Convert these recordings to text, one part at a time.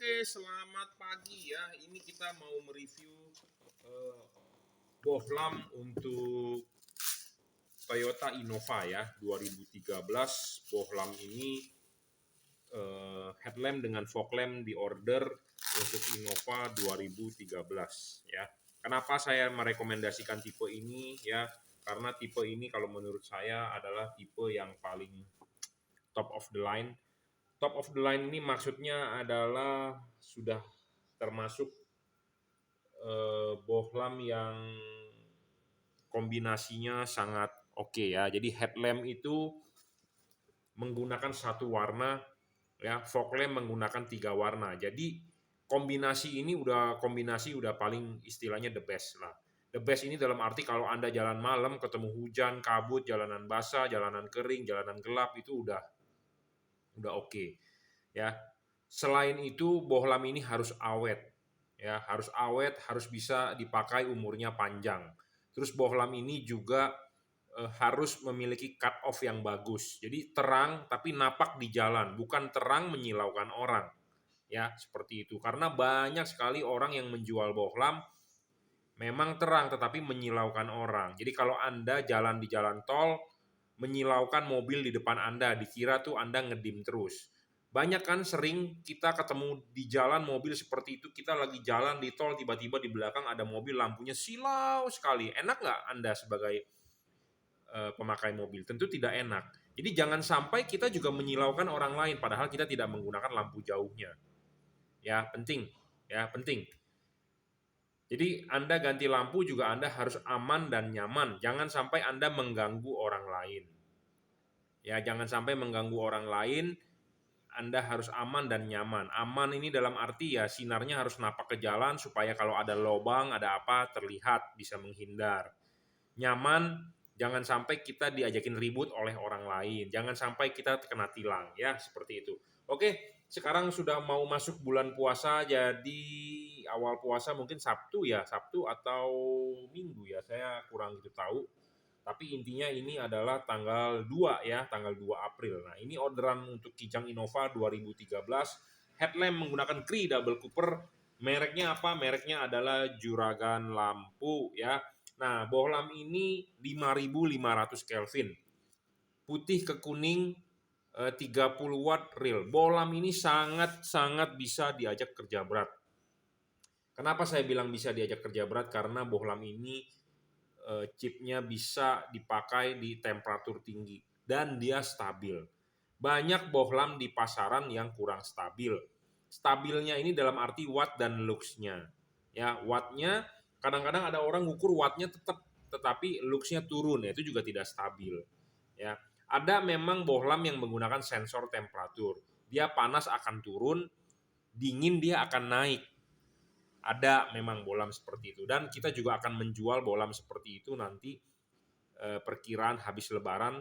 Oke, selamat pagi ya. Ini kita mau mereview eh, bohlam untuk Toyota Innova ya, 2013. Bohlam ini headlamp dengan fog lamp di order untuk Innova 2013 ya. Kenapa saya merekomendasikan tipe ini ya? Karena tipe ini kalau menurut saya adalah tipe yang paling top of the line. Top of the line ini maksudnya adalah sudah termasuk bohlam yang kombinasinya sangat oke ya. Jadi headlamp itu menggunakan satu warna, ya, fog lamp menggunakan 3 warna. Jadi kombinasi udah paling istilahnya the best lah. The best ini dalam arti kalau Anda jalan malam ketemu hujan, kabut, jalanan basah, jalanan kering, jalanan gelap itu udah oke. Ya. Selain itu bohlam ini harus awet. Ya, harus awet, harus bisa dipakai umurnya panjang. Terus bohlam ini juga harus memiliki cut off yang bagus. Jadi terang tapi napak di jalan, bukan terang menyilaukan orang. Ya, seperti itu. Karena banyak sekali orang yang menjual bohlam memang terang tetapi menyilaukan orang. Jadi kalau Anda jalan di jalan tol, menyilaukan mobil di depan Anda, dikira tuh Anda ngedim terus. Banyak kan sering kita ketemu di jalan mobil seperti itu, kita lagi jalan di tol, tiba-tiba di belakang ada mobil lampunya silau sekali. Enak nggak Anda sebagai pemakai mobil? Tentu tidak enak. Jadi jangan sampai kita juga menyilaukan orang lain, padahal kita tidak menggunakan lampu jauhnya. Ya, penting. Ya, penting. Jadi Anda ganti lampu juga Anda harus aman dan nyaman. Jangan sampai Anda mengganggu orang lain. Ya, jangan sampai mengganggu orang lain. Anda harus aman dan nyaman. Aman ini dalam arti ya sinarnya harus napak ke jalan supaya kalau ada lubang, ada apa terlihat, bisa menghindar. Nyaman, jangan sampai kita diajakin ribut oleh orang lain. Jangan sampai kita kena tilang ya, seperti itu. Oke, sekarang sudah mau masuk bulan puasa, jadi awal puasa mungkin Sabtu ya, Sabtu atau Minggu ya, saya kurang gitu tahu. Tapi intinya ini adalah tanggal 2 ya, tanggal 2 April. Nah, ini orderan untuk Kijang Innova 2013. Headlamp menggunakan Cree Double Cooper. Mereknya apa? Mereknya adalah Juragan Lampu ya. Nah, bohlam ini 5500 Kelvin. Putih ke kuning 30 watt real. Bohlam ini sangat-sangat bisa diajak kerja berat. Kenapa saya bilang bisa diajak kerja berat? Karena bohlam ini chipnya bisa dipakai di temperatur tinggi dan dia stabil. Banyak bohlam di pasaran yang kurang stabil. Stabilnya ini dalam arti watt dan luxnya. Ya, wattnya kadang-kadang ada orang ngukur wattnya tetapi luxnya turun, ya, itu juga tidak stabil. Ya, ada memang bohlam yang menggunakan sensor temperatur. Dia panas akan turun, dingin dia akan naik. Ada memang bohlam seperti itu dan kita juga akan menjual bohlam seperti itu nanti perkiraan habis lebaran.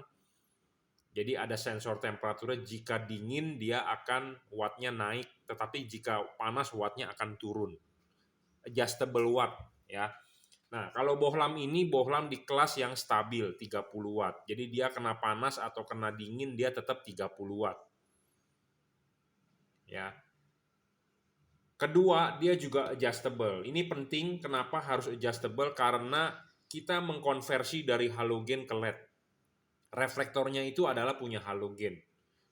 Jadi ada sensor temperaturnya, jika dingin dia akan wattnya naik, tetapi jika panas wattnya akan turun. Adjustable watt ya. Nah, kalau bohlam ini bohlam di kelas yang stabil 30 watt. Jadi dia kena panas atau kena dingin dia tetap 30 watt. Ya. Kedua, dia juga adjustable. Ini penting, kenapa harus adjustable? Karena kita mengkonversi dari halogen ke LED. Reflektornya itu adalah punya halogen.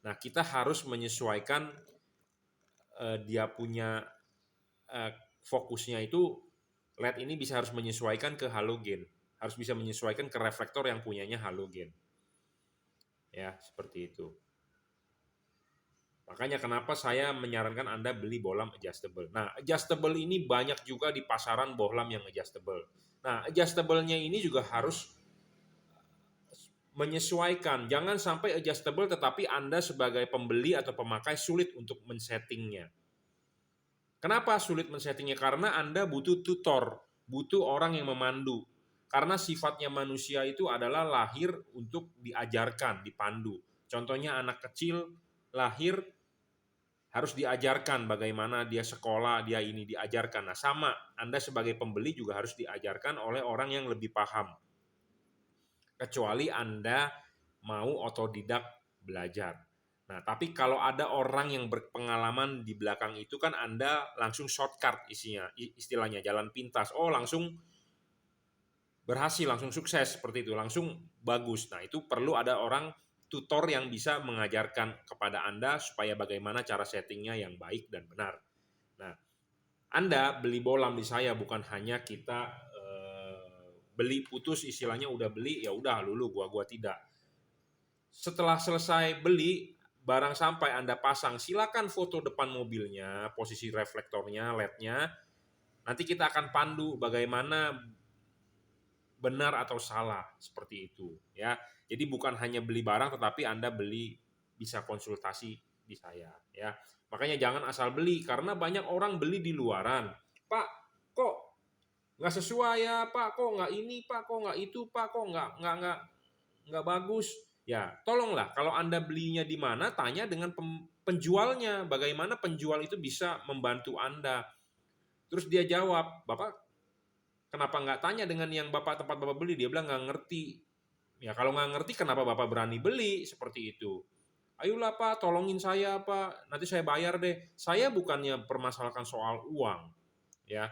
Nah, kita harus menyesuaikan dia punya fokusnya itu, LED ini harus menyesuaikan ke halogen. Harus bisa menyesuaikan ke reflektor yang punyanya halogen. Ya, seperti itu. Makanya kenapa saya menyarankan Anda beli bohlam adjustable. Nah, adjustable ini banyak juga di pasaran bohlam yang adjustable. Nah, adjustable-nya ini juga harus menyesuaikan. Jangan sampai adjustable tetapi Anda sebagai pembeli atau pemakai sulit untuk men-settingnya. Kenapa sulit men-settingnya? Karena Anda butuh tutor, butuh orang yang memandu. Karena sifatnya manusia itu adalah lahir untuk diajarkan, dipandu. Contohnya anak kecil lahir harus diajarkan bagaimana dia sekolah, dia ini diajarkan. Nah, sama, Anda sebagai pembeli juga harus diajarkan oleh orang yang lebih paham. Kecuali Anda mau otodidak belajar. Nah, tapi kalau ada orang yang berpengalaman di belakang itu kan Anda langsung shortcut isinya, istilahnya jalan pintas. Oh, langsung berhasil, langsung sukses seperti itu, langsung bagus. Nah, itu perlu ada orang tutor yang bisa mengajarkan kepada Anda supaya bagaimana cara settingnya yang baik dan benar. Nah, Anda beli bohlam di saya bukan hanya kita beli putus istilahnya udah beli ya udah lulu gua tidak. Setelah selesai beli barang sampai Anda pasang, silakan foto depan mobilnya, posisi reflektornya, LED-nya. Nanti kita akan pandu bagaimana benar atau salah seperti itu ya. Jadi bukan hanya beli barang tetapi Anda beli bisa konsultasi di saya ya. Makanya jangan asal beli karena banyak orang beli di luaran. Pak, kok nggak sesuai ya, Pak, kok nggak ini, Pak, kok nggak itu, Pak, kok nggak bagus. Ya, tolonglah kalau Anda belinya di mana, tanya dengan penjualnya, bagaimana penjual itu bisa membantu Anda. Terus dia jawab, Bapak kenapa nggak tanya dengan yang tempat Bapak beli? Dia bilang nggak ngerti. Ya kalau nggak ngerti kenapa Bapak berani beli seperti itu? Ayolah Pak, tolongin saya Pak, nanti saya bayar deh. Saya bukannya permasalahkan soal uang, ya.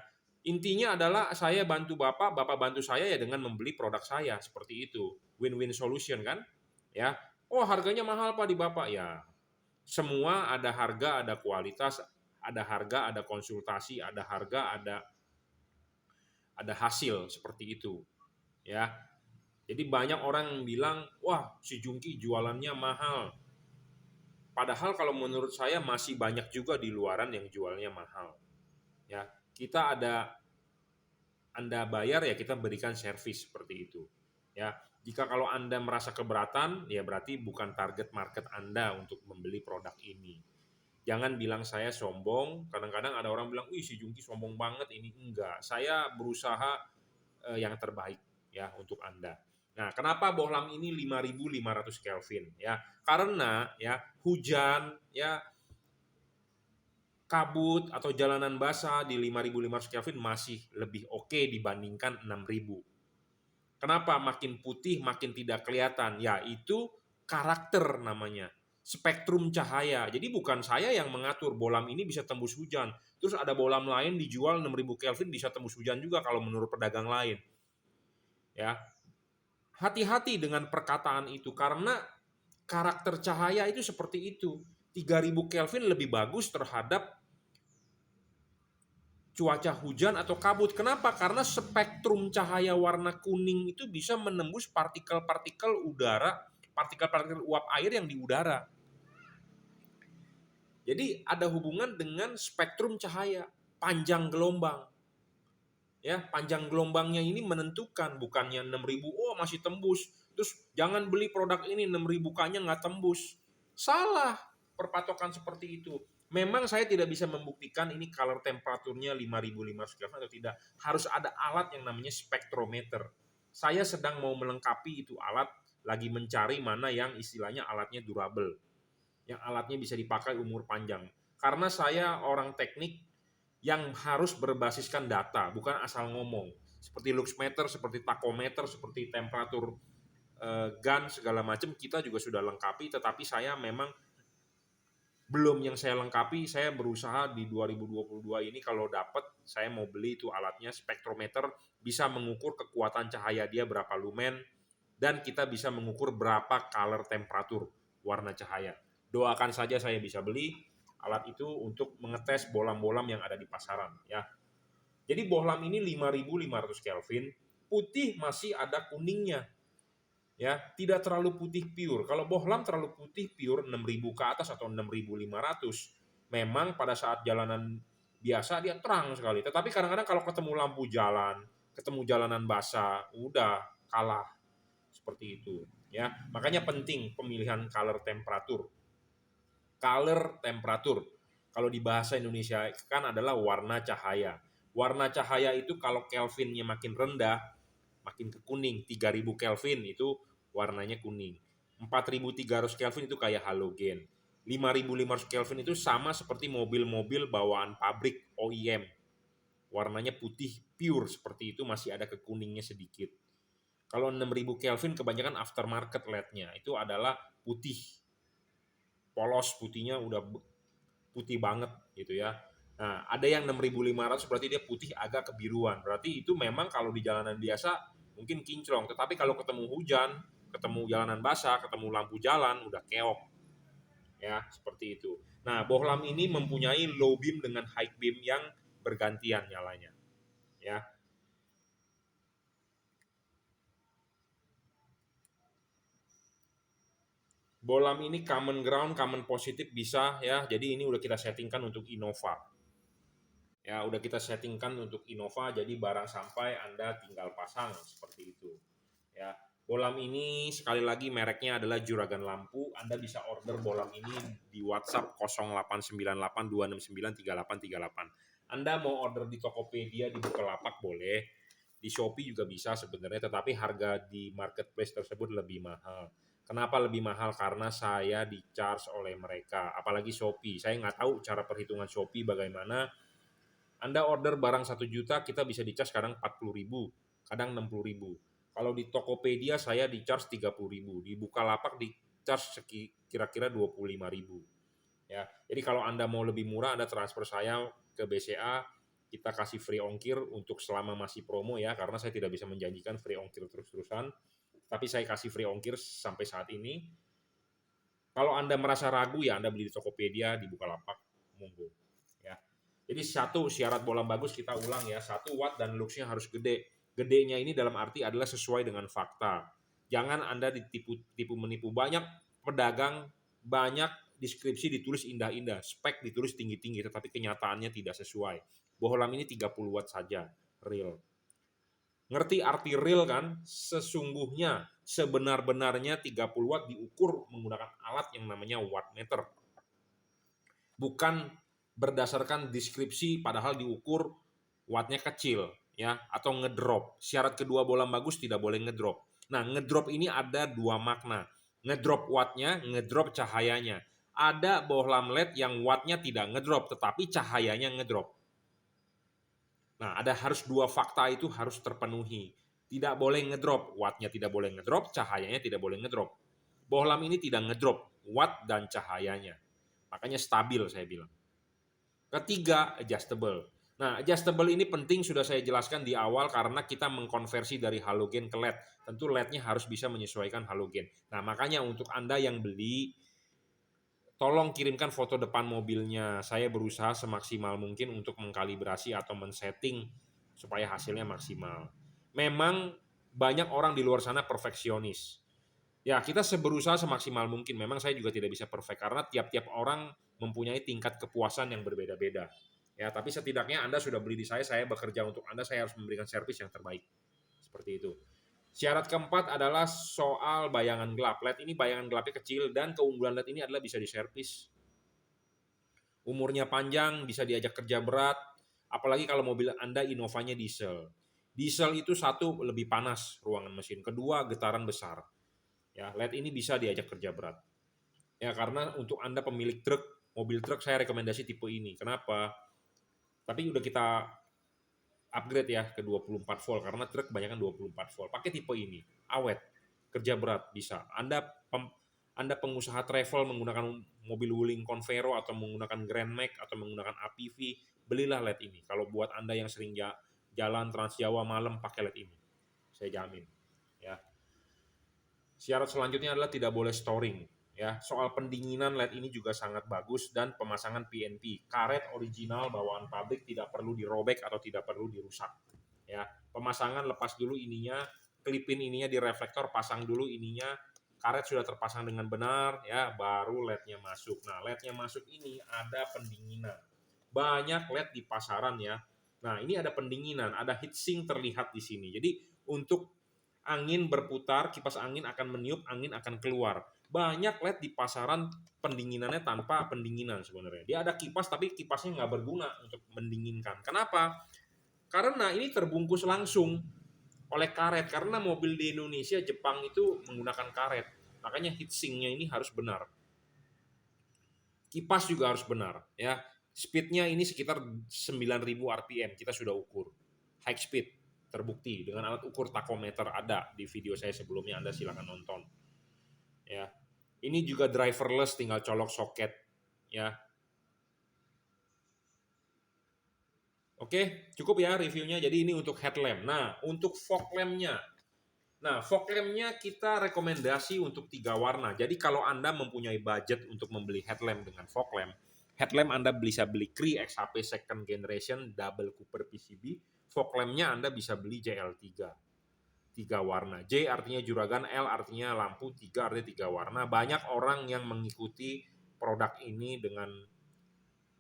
Intinya adalah saya bantu Bapak, Bapak bantu saya ya dengan membeli produk saya seperti itu. Win-win solution kan? Ya. Oh, harganya mahal Pak di Bapak ya. Semua ada harga, ada kualitas, ada harga, ada konsultasi, ada harga, ada hasil seperti itu. Ya. Jadi banyak orang yang bilang, "Wah, si Jungki jualannya mahal." Padahal kalau menurut saya masih banyak juga di luaran yang jualnya mahal. Ya, kita ada Anda bayar ya kita berikan servis seperti itu. Ya, jika kalau Anda merasa keberatan ya berarti bukan target market Anda untuk membeli produk ini. Jangan bilang saya sombong. Kadang-kadang ada orang bilang, "Wih, si Jungki sombong banget." Ini enggak. Saya berusaha yang terbaik ya untuk Anda. Nah, kenapa bohlam ini 5.500 Kelvin ya? Karena ya hujan ya kabut atau jalanan basah di 5.500 Kelvin masih lebih oke dibandingkan 6.000. Kenapa makin putih makin tidak kelihatan? Ya, itu karakter namanya. Spektrum cahaya. Jadi bukan saya yang mengatur bohlam ini bisa tembus hujan. Terus ada bohlam lain dijual 6.000 Kelvin bisa tembus hujan juga kalau menurut pedagang lain. Ya. Hati-hati dengan perkataan itu karena karakter cahaya itu seperti itu. 3.000 Kelvin lebih bagus terhadap cuaca hujan atau kabut. Kenapa? Karena spektrum cahaya warna kuning itu bisa menembus partikel-partikel udara, partikel-partikel uap air yang di udara. Jadi ada hubungan dengan spektrum cahaya, panjang gelombang. Ya, panjang gelombangnya ini menentukan, bukannya 6.000, oh masih tembus. Terus jangan beli produk ini 6.000 kanya nggak tembus. Salah perpatokan seperti itu. Memang saya tidak bisa membuktikan ini color temperaturnya 5.500 Kelvin atau tidak. Harus ada alat yang namanya spektrometer. Saya sedang mau melengkapi itu alat, lagi mencari mana yang istilahnya alatnya durable. Yang alatnya bisa dipakai umur panjang. Karena saya orang teknik yang harus berbasiskan data, bukan asal ngomong. Seperti luxmeter, seperti tachometer, seperti temperatur gun segala macam kita juga sudah lengkapi, tetapi saya memang belum yang saya lengkapi. Saya berusaha di 2022 ini kalau dapat saya mau beli itu alatnya spektrometer, bisa mengukur kekuatan cahaya dia berapa lumen dan kita bisa mengukur berapa color temperatur warna cahaya. Doakan saja saya bisa beli alat itu untuk mengetes bohlam-bohlam yang ada di pasaran ya. Jadi bohlam ini 5.500 Kelvin, putih masih ada kuningnya. Ya, tidak terlalu putih pure. Kalau bohlam terlalu putih pure 6.000 ke atas atau 6.500, memang pada saat jalanan biasa dia terang sekali. Tetapi kadang-kadang kalau ketemu lampu jalan, ketemu jalanan basah, udah kalah seperti itu. Ya, makanya penting pemilihan color temperatur. Color temperatur. Kalau di bahasa Indonesia kan adalah warna cahaya. Warna cahaya itu kalau Kelvinnya makin rendah, makin ke kuning. 3.000 Kelvin itu warnanya kuning. 4.300 Kelvin itu kayak halogen. 5.500 Kelvin itu sama seperti mobil-mobil bawaan pabrik OEM. Warnanya putih pure seperti itu, masih ada kekuningnya sedikit. Kalau 6.000 Kelvin kebanyakan aftermarket LED-nya itu adalah putih. polos, putihnya udah putih banget gitu ya. Nah, ada yang 6.500 berarti dia putih agak kebiruan. Berarti itu memang kalau di jalanan biasa mungkin kinclong, tetapi kalau ketemu hujan, ketemu jalanan basah, ketemu lampu jalan udah keok. Ya, seperti itu. Nah, bohlam ini mempunyai low beam dengan high beam yang bergantian nyalanya. Ya. Bohlam ini common ground, common positif bisa ya. Jadi ini udah kita settingkan untuk Innova. Ya, udah kita settingkan untuk Innova, jadi barang sampai Anda tinggal pasang seperti itu. Ya, bohlam ini sekali lagi mereknya adalah Juragan Lampu. Anda bisa order bohlam ini di WhatsApp 0898 269 3838. Anda mau order di Tokopedia, di Bukalapak boleh, di Shopee juga bisa sebenarnya, tetapi harga di marketplace tersebut lebih mahal. Kenapa lebih mahal? Karena saya di charge oleh mereka, apalagi Shopee. Saya nggak tahu cara perhitungan Shopee bagaimana. Anda order barang 1 juta, kita bisa di-charge kadang 40.000, kadang 60.000. Kalau di Tokopedia saya di-charge 30.000, di Bukalapak di-charge kira-kira 25.000. Ya, jadi kalau Anda mau lebih murah, Anda transfer saya ke BCA, kita kasih free ongkir untuk selama masih promo ya, karena saya tidak bisa menjanjikan free ongkir terus-terusan, tapi saya kasih free ongkir sampai saat ini. Kalau Anda merasa ragu ya Anda beli di Tokopedia, di Bukalapak, monggo. Ya. Jadi satu syarat bohlam bagus kita ulang ya, 1 watt dan luxnya harus gede. Gedenya ini dalam arti adalah sesuai dengan fakta. Jangan Anda ditipu menipu. Banyak pedagang, banyak deskripsi ditulis indah-indah, spek ditulis tinggi-tinggi, tetapi kenyataannya tidak sesuai. Bohlam ini 30 watt saja, real. Ngerti arti real kan? Sesungguhnya, sebenar-benarnya 30 watt diukur menggunakan alat yang namanya wattmeter. Bukan berdasarkan deskripsi padahal diukur wattnya kecil ya, atau ngedrop. Syarat kedua bohlam bagus tidak boleh ngedrop. Nah, ngedrop ini ada 2 makna. Ngedrop wattnya, ngedrop cahayanya. Ada bohlam LED yang wattnya tidak ngedrop tetapi cahayanya ngedrop. Nah, ada harus 2 fakta itu harus terpenuhi. Tidak boleh ngedrop, wattnya tidak boleh ngedrop, cahayanya tidak boleh ngedrop. Bohlam ini tidak ngedrop watt dan cahayanya. Makanya stabil saya bilang. Ketiga, adjustable. Nah, adjustable ini penting sudah saya jelaskan di awal karena kita mengkonversi dari halogen ke LED. Tentu LED-nya harus bisa menyesuaikan halogen. Nah, makanya untuk Anda yang beli, tolong kirimkan foto depan mobilnya. Saya berusaha semaksimal mungkin untuk mengkalibrasi atau men-setting supaya hasilnya maksimal. Memang banyak orang di luar sana perfeksionis. Ya, kita berusaha semaksimal mungkin. Memang saya juga tidak bisa perfect karena tiap-tiap orang mempunyai tingkat kepuasan yang berbeda-beda. Ya, tapi setidaknya Anda sudah beli di saya bekerja untuk Anda, saya harus memberikan servis yang terbaik. Seperti itu. Syarat keempat adalah soal bayangan gelap. LED ini bayangan gelapnya kecil dan keunggulan LED ini adalah bisa diservis. Umurnya panjang, bisa diajak kerja berat, apalagi kalau mobil Anda Innovanya diesel. Diesel itu satu lebih panas ruangan mesin, kedua getaran besar. Ya, LED ini bisa diajak kerja berat. Ya, karena untuk Anda pemilik truk, mobil truk saya rekomendasi tipe ini. Kenapa? Tapi udah kita upgrade ya ke 24 volt karena truk kebanyakan 24 volt. Pakai tipe ini, awet, kerja berat bisa. Anda pengusaha travel menggunakan mobil Wuling Convero atau menggunakan Grand Max atau menggunakan APV, belilah LED ini. Kalau buat Anda yang sering jalan Trans Jawa malam pakai LED ini. Saya jamin, ya. Syarat selanjutnya adalah tidak boleh storing. Ya, soal pendinginan LED ini juga sangat bagus dan pemasangan PNP, karet original bawaan pabrik, tidak perlu dirobek atau tidak perlu dirusak. Ya, pemasangan lepas dulu ininya, klipin ininya di reflektor, pasang dulu ininya, karet sudah terpasang dengan benar, ya, baru LED-nya masuk. Nah, LED-nya masuk ini ada pendinginan. Banyak LED di pasaran ya. Nah, ini ada pendinginan, ada heatsink terlihat di sini. Jadi untuk angin berputar, kipas angin akan meniup, angin akan keluar. Banyak LED di pasaran pendinginannya tanpa pendinginan sebenarnya. Dia ada kipas tapi kipasnya nggak berguna untuk mendinginkan. Kenapa? Karena ini terbungkus langsung oleh karet. Karena mobil di Indonesia, Jepang itu menggunakan karet. Makanya heatsinknya ini harus benar. Kipas juga harus benar. Ya, speednya ini sekitar 9.000 RPM kita sudah ukur. High speed. Terbukti dengan alat ukur takometer, ada di video saya sebelumnya, Anda silakan nonton. Ya. Ini juga driverless, tinggal colok soket ya. Oke, cukup ya reviewnya. Jadi ini untuk headlamp. Nah, untuk fog lampnya. Nah, fog lampnya kita rekomendasi untuk 3 warna. Jadi kalau Anda mempunyai budget untuk membeli headlamp dengan fog lamp, headlamp Anda bisa beli Cree XHP second generation double Cooper PCB. Fog lampnya Anda bisa beli JL3. 3 warna. J artinya juragan, L artinya lampu, 3 artinya 3 warna. Banyak orang yang mengikuti produk ini dengan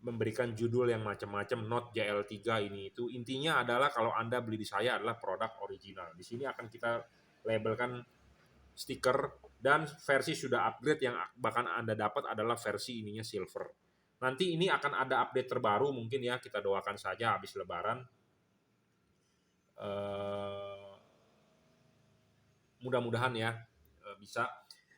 memberikan judul yang macam-macam, Note JL3 ini itu. Intinya adalah kalau Anda beli di saya adalah produk original. Di sini akan kita labelkan stiker, dan versi sudah upgrade yang bahkan Anda dapat adalah versi ininya silver. Nanti ini akan ada update terbaru mungkin ya, kita doakan saja habis lebaran. Mudah-mudahan ya bisa.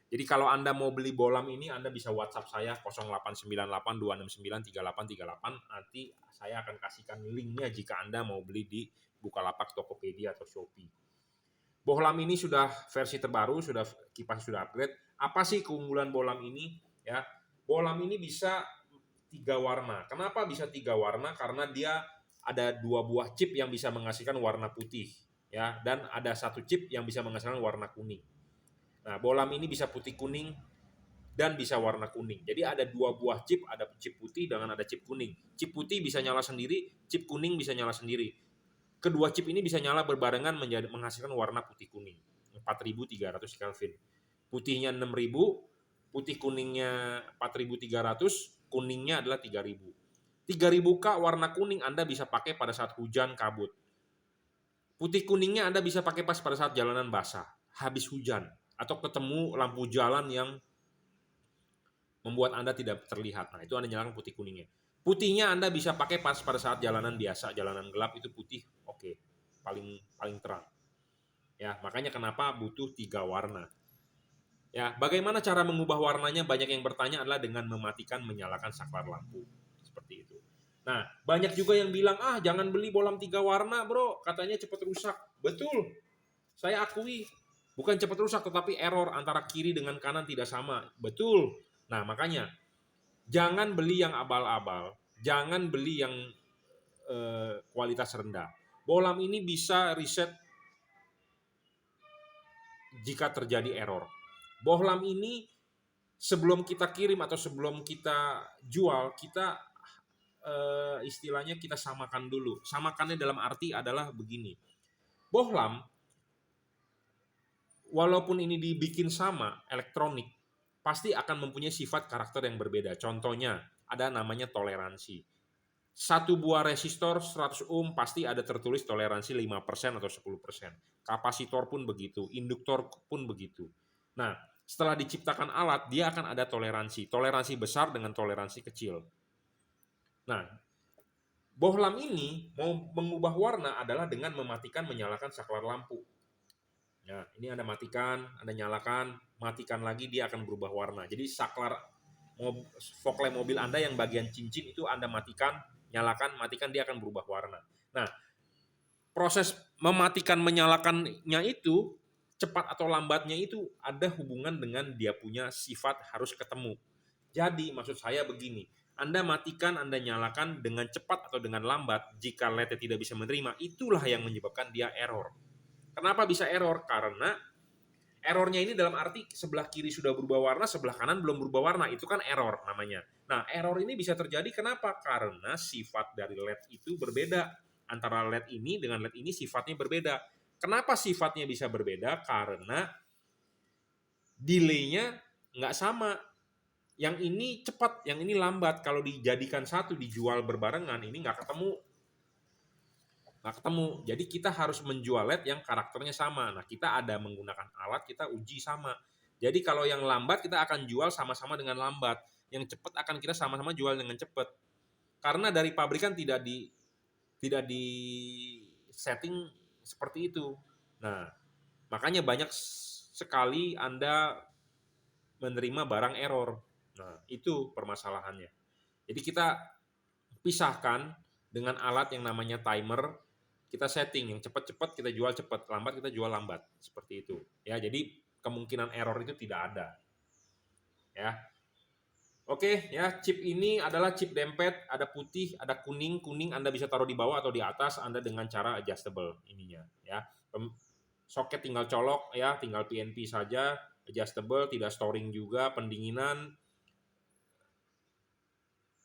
Jadi kalau Anda mau beli bolam ini, Anda bisa WhatsApp saya 089826938338. Nanti saya akan kasihkan linknya jika Anda mau beli di Bukalapak, Tokopedia, atau Shopee. Bohlam ini sudah versi terbaru, sudah kipas sudah upgrade. Apa sih keunggulan bohlam ini? Ya, bohlam ini bisa 3 warna. Kenapa bisa 3 warna? Karena dia ada 2 buah chip yang bisa menghasilkan warna putih, ya, dan ada 1 chip yang bisa menghasilkan warna kuning. Nah, bohlam ini bisa putih kuning dan bisa warna kuning. Jadi ada 2 buah chip, ada chip putih dengan ada chip kuning. Chip putih bisa nyala sendiri, chip kuning bisa nyala sendiri. Kedua chip ini bisa nyala berbarengan menghasilkan warna putih kuning. 4300 Kelvin. Putihnya 6000, putih kuningnya 4300, kuningnya adalah 3000. 3000K warna kuning Anda bisa pakai pada saat hujan kabut. Putih kuningnya Anda bisa pakai pas pada saat jalanan basah, habis hujan, atau ketemu lampu jalan yang membuat Anda tidak terlihat. Nah, itu Anda nyalakan putih kuningnya. Putihnya Anda bisa pakai pas pada saat jalanan biasa, jalanan gelap itu putih, oke, paling terang. Ya, makanya kenapa butuh 3 warna. Ya, bagaimana cara mengubah warnanya? Banyak yang bertanya adalah dengan mematikan menyalakan saklar lampu. Seperti itu. Nah, banyak juga yang bilang, jangan beli bolam 3 warna bro, katanya cepat rusak. Betul, saya akui. Bukan cepat rusak, tetapi error antara kiri dengan kanan tidak sama. Betul. Nah, makanya jangan beli yang abal-abal. Jangan beli yang kualitas rendah. Bolam ini bisa reset jika terjadi error. Bohlam ini sebelum kita kirim atau sebelum kita jual, kita istilahnya kita samakan dulu. Samakannya dalam arti adalah begini. Bohlam, walaupun ini dibikin sama, elektronik, pasti akan mempunyai sifat karakter yang berbeda. Contohnya, ada namanya toleransi. Satu buah resistor 100 ohm pasti ada tertulis toleransi 5% atau 10%. Kapasitor pun begitu, induktor pun begitu. Nah, setelah diciptakan alat, dia akan ada toleransi. Toleransi besar dengan toleransi kecil. Nah, bohlam ini mau mengubah warna adalah dengan mematikan menyalakan saklar lampu. Ya, ini Anda matikan, Anda nyalakan, matikan lagi, dia akan berubah warna. Jadi saklar fog lamp mobil Anda yang bagian cincin itu Anda matikan, nyalakan, matikan, dia akan berubah warna. Nah, proses mematikan menyalakannya itu cepat atau lambatnya itu ada hubungan dengan dia punya sifat harus ketemu. Jadi maksud saya begini, Anda matikan, Anda nyalakan dengan cepat atau dengan lambat, jika LED tidak bisa menerima, itulah yang menyebabkan dia error. Kenapa bisa error? Karena errornya ini dalam arti sebelah kiri sudah berubah warna, sebelah kanan belum berubah warna. Itu kan error namanya. Nah, error ini bisa terjadi kenapa? Karena sifat dari LED itu berbeda. Antara LED ini dengan LED ini sifatnya berbeda. Kenapa sifatnya bisa berbeda? Karena delay-nya nggak sama. Yang ini cepat, yang ini lambat. Kalau dijadikan satu, dijual berbarengan, ini nggak ketemu. Jadi kita harus menjual LED yang karakternya sama. Nah, kita ada menggunakan alat, kita uji sama. Jadi kalau yang lambat kita akan jual sama-sama dengan lambat. Yang cepat akan kita sama-sama jual dengan cepat. Karena dari pabrikan tidak di setting seperti itu. Nah, makanya banyak sekali Anda menerima barang error. Nah, itu permasalahannya. Jadi kita pisahkan dengan alat yang namanya timer. Kita setting yang cepat-cepat kita jual cepat, lambat kita jual lambat, seperti itu. Ya, jadi kemungkinan error itu tidak ada. ya. Oke, ya, chip ini adalah chip dempet, ada putih, ada kuning. Kuning Anda bisa taruh di bawah atau di atas Anda dengan cara adjustable ininya, ya. Soket tinggal colok, ya, tinggal PNP saja, adjustable, tidak storing juga, pendinginan,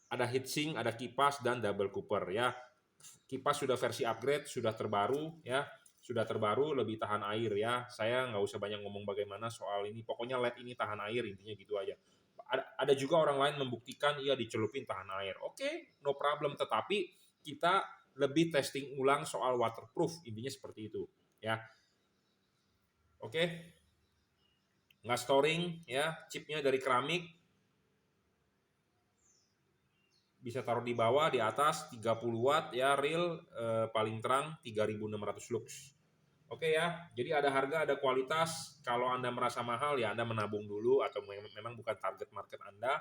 ada heatsink, ada kipas dan double cooper, ya. Kipas sudah versi upgrade, sudah terbaru, ya. Sudah terbaru, lebih tahan air, ya. Saya nggak usah banyak ngomong bagaimana soal ini. Pokoknya LED ini tahan air, intinya gitu aja. Ada juga orang lain membuktikan iya dicelupin tahan air. Oke, no problem. Tetapi kita lebih testing ulang soal waterproof, intinya seperti itu, ya. Oke, nggak storing, ya. Chipnya dari keramik, bisa taruh di bawah, di atas 30 watt, ya, real, paling terang 3600 lux. Oke, ya, jadi ada harga, ada kualitas. Kalau Anda merasa mahal, ya Anda menabung dulu atau memang bukan target market Anda.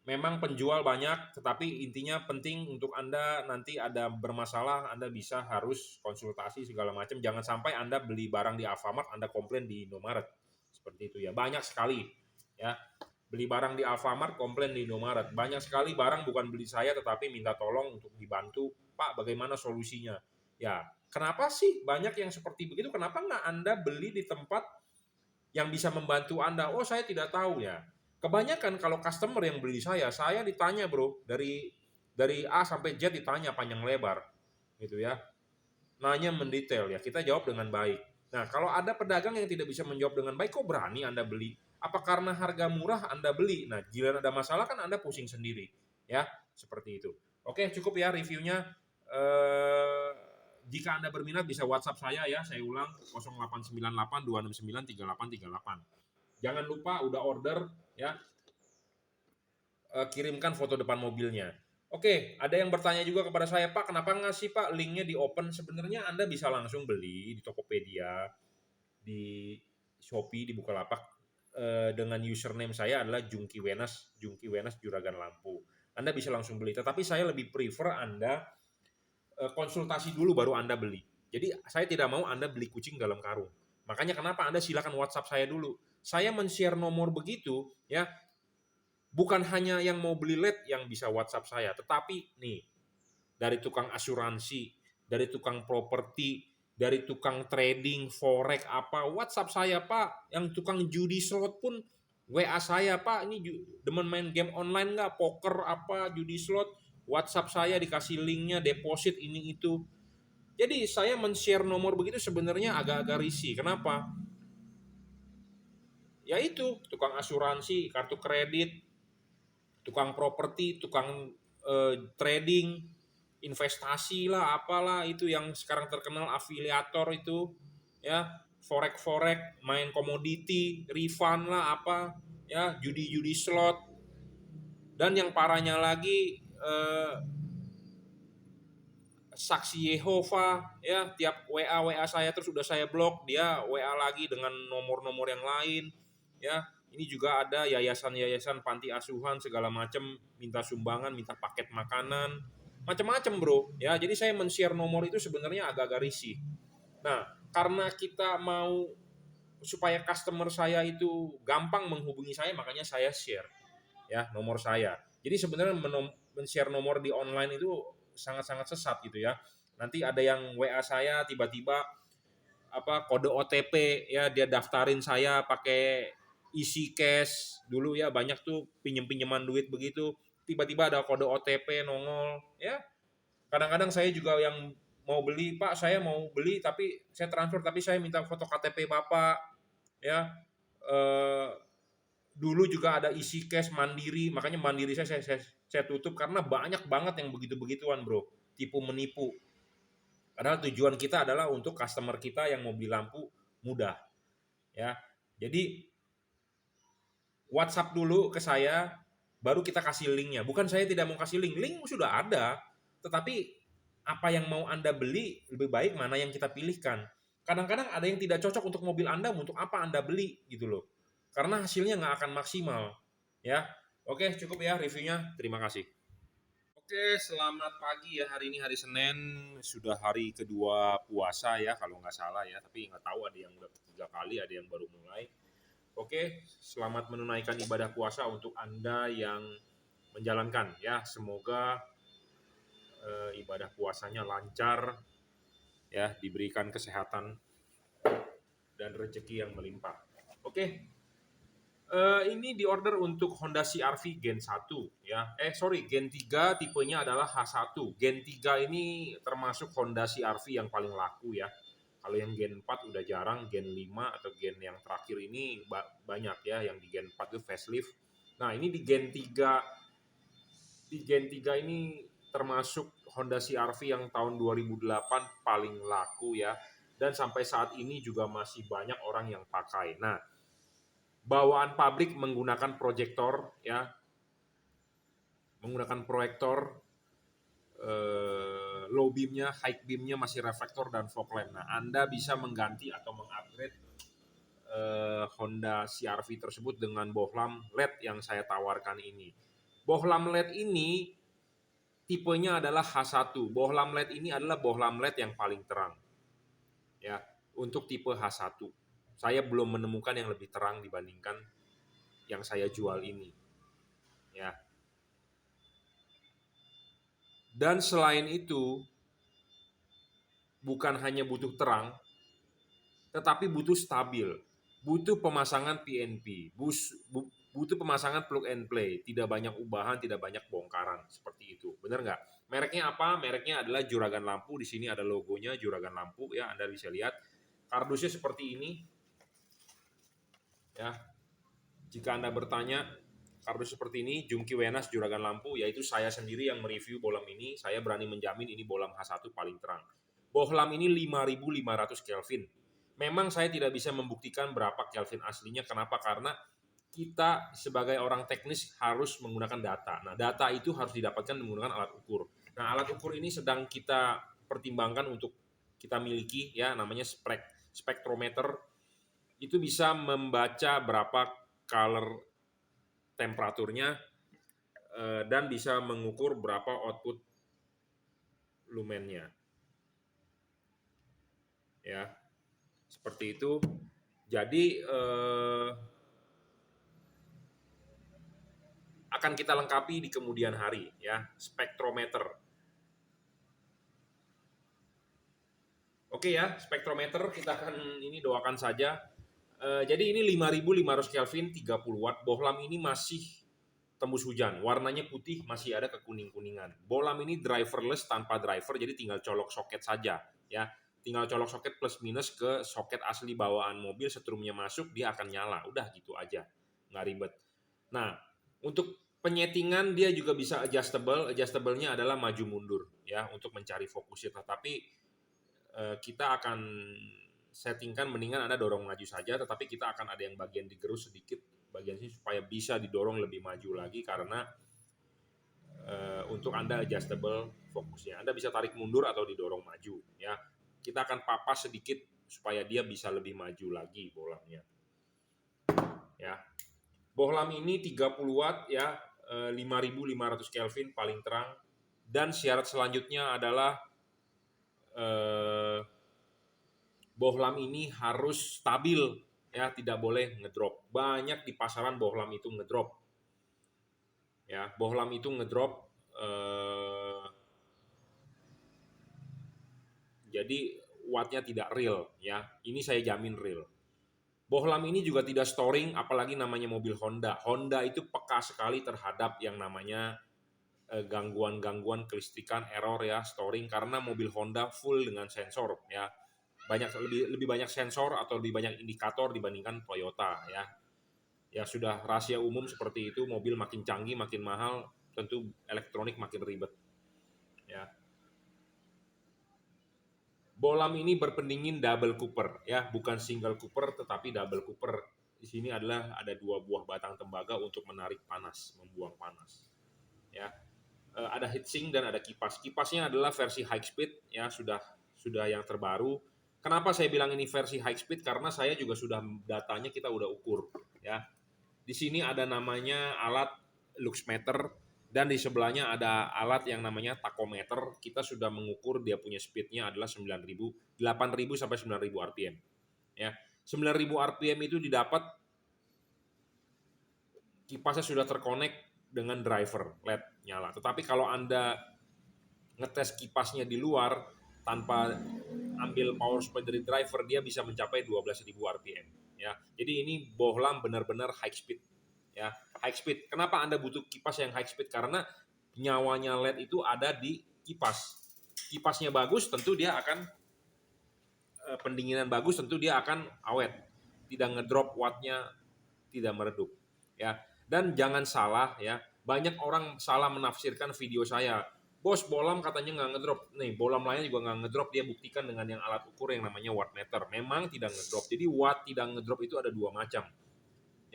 Memang penjual banyak, tetapi intinya penting untuk Anda nanti ada bermasalah, Anda bisa harus konsultasi segala macam. Jangan sampai Anda beli barang di Alfamart, Anda komplain di Indomaret. Seperti itu, ya. Banyak sekali, ya. Beli barang di Alfamart, komplain di Indomaret. Banyak sekali barang bukan beli saya, tetapi minta tolong untuk dibantu. Pak, bagaimana solusinya? Ya, kenapa sih banyak yang seperti begitu? Kenapa nggak Anda beli di tempat yang bisa membantu Anda? Oh, saya tidak tahu, ya. Kebanyakan kalau customer yang beli saya ditanya, bro, dari A sampai Z ditanya panjang lebar, gitu ya. Nanya mendetail, ya, kita jawab dengan baik. Nah, kalau ada pedagang yang tidak bisa menjawab dengan baik, kok berani Anda beli? Apa karena harga murah Anda beli? Nah, jika ada masalah kan Anda pusing sendiri, ya, seperti itu. Oke, cukup ya reviewnya. Jika Anda berminat bisa WhatsApp saya ulang 0898 269 3838. Jangan lupa udah order, ya, kirimkan foto depan mobilnya. Oke, ada yang bertanya juga kepada saya, Pak, kenapa nggak sih Pak linknya di open? Sebenarnya Anda bisa langsung beli di Tokopedia, di Shopee, di Bukalapak, dengan username saya adalah Jungki Wenas Juragan Lampu. Anda bisa langsung beli, tetapi saya lebih prefer Anda konsultasi dulu baru Anda beli. Jadi saya tidak mau Anda beli kucing dalam karung. Makanya kenapa Anda silakan WhatsApp saya dulu. Saya men-share nomor begitu, ya, bukan hanya yang mau beli LED yang bisa WhatsApp saya, tetapi nih, dari tukang asuransi, dari tukang properti, dari tukang trading, forex apa, WhatsApp saya, Pak. Yang tukang judi slot pun WA saya, Pak. Ini demen main game online nggak? Poker apa, judi slot. WhatsApp saya dikasih linknya, deposit ini itu. Jadi saya men-share nomor begitu sebenarnya agak-agak risih. Kenapa? Ya itu, tukang asuransi, kartu kredit, tukang properti, tukang trading, investasi lah, apalah itu yang sekarang terkenal afiliator itu, ya, forex, main komoditi, refund lah apa, ya, judi slot, dan yang parahnya lagi saksi Yehova, ya, tiap WA saya terus udah saya blok, dia WA lagi dengan nomor-nomor yang lain, ya. Ini juga ada yayasan-yayasan panti asuhan segala macam, minta sumbangan, minta paket makanan, macam-macam, bro, ya. Jadi saya men-share nomor itu sebenarnya agak-agak risih. Nah, karena kita mau supaya customer saya itu gampang menghubungi saya, makanya saya share, ya, nomor saya. Jadi sebenarnya men-share nomor di online itu sangat-sangat sesat gitu ya. Nanti ada yang WA saya tiba-tiba apa kode OTP, ya, dia daftarin saya pakai isi cash dulu, ya, banyak tuh pinjem-pinjeman duit begitu. Tiba-tiba ada kode OTP nongol, ya. Kadang-kadang saya juga yang mau beli, Pak, saya mau beli tapi saya transfer tapi saya minta foto KTP Bapak, ya. Eh, Dulu juga ada isi cash Mandiri, makanya Mandiri saya tutup karena banyak banget yang begitu-begituan, bro, tipu menipu. Padahal tujuan kita adalah untuk customer kita yang mau beli lampu mudah, ya. Jadi WhatsApp dulu ke saya, baru kita kasih linknya. Bukan saya tidak mau kasih link, link sudah ada, tetapi apa yang mau Anda beli lebih baik mana yang kita pilihkan. Kadang-kadang ada yang tidak cocok untuk mobil Anda, untuk apa Anda beli gitu loh. Karena hasilnya nggak akan maksimal, ya. Oke, cukup ya reviewnya. Terima kasih. Oke, selamat pagi ya. Hari ini hari Senin, sudah hari kedua puasa ya kalau nggak salah ya. Tapi nggak tahu, ada yang udah 3 kali, ada yang baru mulai. Oke, selamat menunaikan ibadah puasa untuk Anda yang menjalankan ya. Semoga ibadah puasanya lancar ya, diberikan kesehatan dan rezeki yang melimpah. Oke, ini diorder untuk Honda CR-V Gen 1 ya. Gen 3 tipenya adalah H1. Gen 3 ini termasuk Honda CR-V yang paling laku ya. Kalau yang Gen 4 udah jarang, Gen 5 atau Gen yang terakhir ini banyak ya, yang di Gen 4 itu facelift. Nah, ini di Gen 3 ini termasuk Honda CR-V yang tahun 2008 paling laku ya. Dan sampai saat ini juga masih banyak orang yang pakai. Nah, bawaan pabrik menggunakan proyektor ya, menggunakan proyektor, low beamnya, high beamnya masih reflektor dan fog lamp. Nah, Anda bisa mengganti atau mengupgrade Honda CR-V tersebut dengan bohlam LED yang saya tawarkan ini. Bohlam LED ini tipenya adalah H1. Bohlam LED ini adalah bohlam LED yang paling terang ya, untuk tipe H1. Saya belum menemukan yang lebih terang dibandingkan yang saya jual ini ya. Dan selain itu, bukan hanya butuh terang, tetapi butuh stabil. Butuh pemasangan PNP, butuh pemasangan plug and play, tidak banyak ubahan, tidak banyak bongkaran, seperti itu. Benar nggak? Mereknya apa? Mereknya adalah Juragan Lampu. Di sini ada logonya Juragan Lampu ya, Anda bisa lihat. Kardusnya seperti ini ya. Jika Anda bertanya, kardus seperti ini, Jungki Wenas Juragan Lampu, yaitu saya sendiri yang mereview bohlam ini. Saya berani menjamin ini bohlam H1 paling terang. Bohlam ini 5500 Kelvin. Memang saya tidak bisa membuktikan berapa Kelvin aslinya. Kenapa? Karena kita sebagai orang teknis harus menggunakan data. Nah, data itu harus didapatkan menggunakan alat ukur. Nah, alat ukur ini sedang kita pertimbangkan untuk kita miliki ya, namanya spektrometer. Itu bisa membaca berapa color temperaturnya dan bisa mengukur berapa output lumennya. Ya, seperti itu. Jadi akan kita lengkapi di kemudian hari ya, spektrometer. Oke ya, spektrometer kita akan ini doakan saja. Jadi ini 5500 Kelvin 30 watt. Bohlam ini masih tembus hujan. Warnanya putih, masih ada kekuning-kuningan. Bohlam ini driverless tanpa driver, jadi tinggal colok soket saja ya. Tinggal colok soket plus minus ke soket asli bawaan mobil, setrumnya masuk, dia akan nyala. Udah gitu aja, nggak ribet. Nah, untuk penyetingan dia juga bisa adjustable. Adjustable-nya adalah maju mundur ya, untuk mencari fokusnya. Tetapi kita akan settingkan mendingan Anda dorong maju saja, tetapi kita akan ada yang bagian digerus sedikit bagian sini supaya bisa didorong lebih maju lagi, karena untuk Anda adjustable fokusnya. Anda bisa tarik mundur atau didorong maju ya. Kita akan papas sedikit supaya dia bisa lebih maju lagi bohlamnya. Ya. Bohlam ini 30 watt ya, 5500 Kelvin paling terang, dan syarat selanjutnya adalah bohlam ini harus stabil ya, tidak boleh ngedrop. Banyak di pasaran bohlam itu ngedrop. Ya, bohlam itu ngedrop jadi wattnya tidak real ya. Ini saya jamin real. Bohlam ini juga tidak storing, apalagi namanya mobil Honda. Honda itu peka sekali terhadap yang namanya gangguan-gangguan kelistrikan, error ya, storing, karena mobil Honda full dengan sensor ya. Lebih banyak sensor atau lebih banyak indikator dibandingkan Toyota ya. Ya sudah rahasia umum seperti itu, mobil makin canggih, makin mahal, tentu elektronik makin ribet. Ya. Bohlam ini berpendingin double cooper ya, bukan single cooper tetapi double cooper. Di sini adalah ada 2 buah batang tembaga untuk menarik panas, membuang panas. Ya. Ada heatsink dan ada kipas. Kipasnya adalah versi high speed ya, sudah yang terbaru. Kenapa saya bilang ini versi high speed? Karena saya juga sudah datanya kita udah ukur ya. Di sini ada namanya alat luxmeter dan di sebelahnya ada alat yang namanya tachometer. Kita sudah mengukur dia punya speednya adalah 8.000 sampai 9.000 RPM. Ya, 9.000 RPM itu didapat kipasnya sudah terkonek dengan driver LED nyala. Tetapi kalau Anda ngetes kipasnya di luar tanpa ambil power supply dari driver, dia bisa mencapai 12.000 rpm ya. Jadi ini bohlam benar-benar high speed ya. High speed. Kenapa Anda butuh kipas yang high speed? Karena nyawanya LED itu ada di kipas. Kipasnya bagus, tentu dia akan pendinginan bagus, tentu dia akan awet. Tidak ngedrop wattnya, tidak meredup ya. Dan jangan salah ya, banyak orang salah menafsirkan video saya. Bos, bohlam katanya nggak ngedrop. Nih, bohlam lainnya juga nggak ngedrop. Dia buktikan dengan yang alat ukur yang namanya wattmeter. Memang tidak ngedrop. Jadi watt tidak ngedrop itu ada dua macam.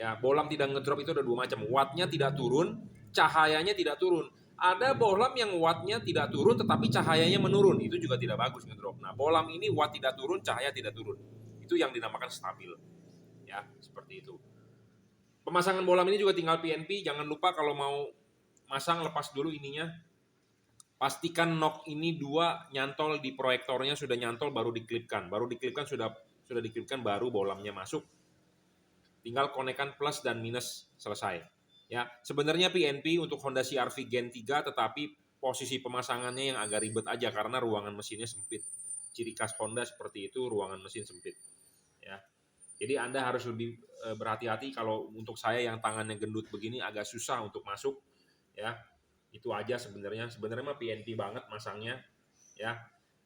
Ya, bohlam tidak ngedrop itu ada dua macam. Wattnya tidak turun, cahayanya tidak turun. Ada bohlam yang wattnya tidak turun tetapi cahayanya menurun. Itu juga tidak bagus ngedrop. Nah, bohlam ini watt tidak turun, cahaya tidak turun. Itu yang dinamakan stabil. Ya, seperti itu. Pemasangan bohlam ini juga tinggal PNP. Jangan lupa kalau mau masang, lepas dulu ininya. Pastikan knock ini 2 nyantol di proyektornya, sudah nyantol baru diklipkan. Baru diklipkan sudah diklipkan baru bohlamnya masuk. Tinggal konekkan plus dan minus, selesai. Ya, sebenarnya PNP untuk Honda CR-V Gen 3, tetapi posisi pemasangannya yang agak ribet aja karena ruangan mesinnya sempit. Ciri khas Honda seperti itu, ruangan mesin sempit. Ya. Jadi Anda harus lebih berhati-hati. Kalau untuk saya yang tangannya gendut begini agak susah untuk masuk ya. Itu aja sebenarnya. Sebenarnya mah PNP banget masangnya ya.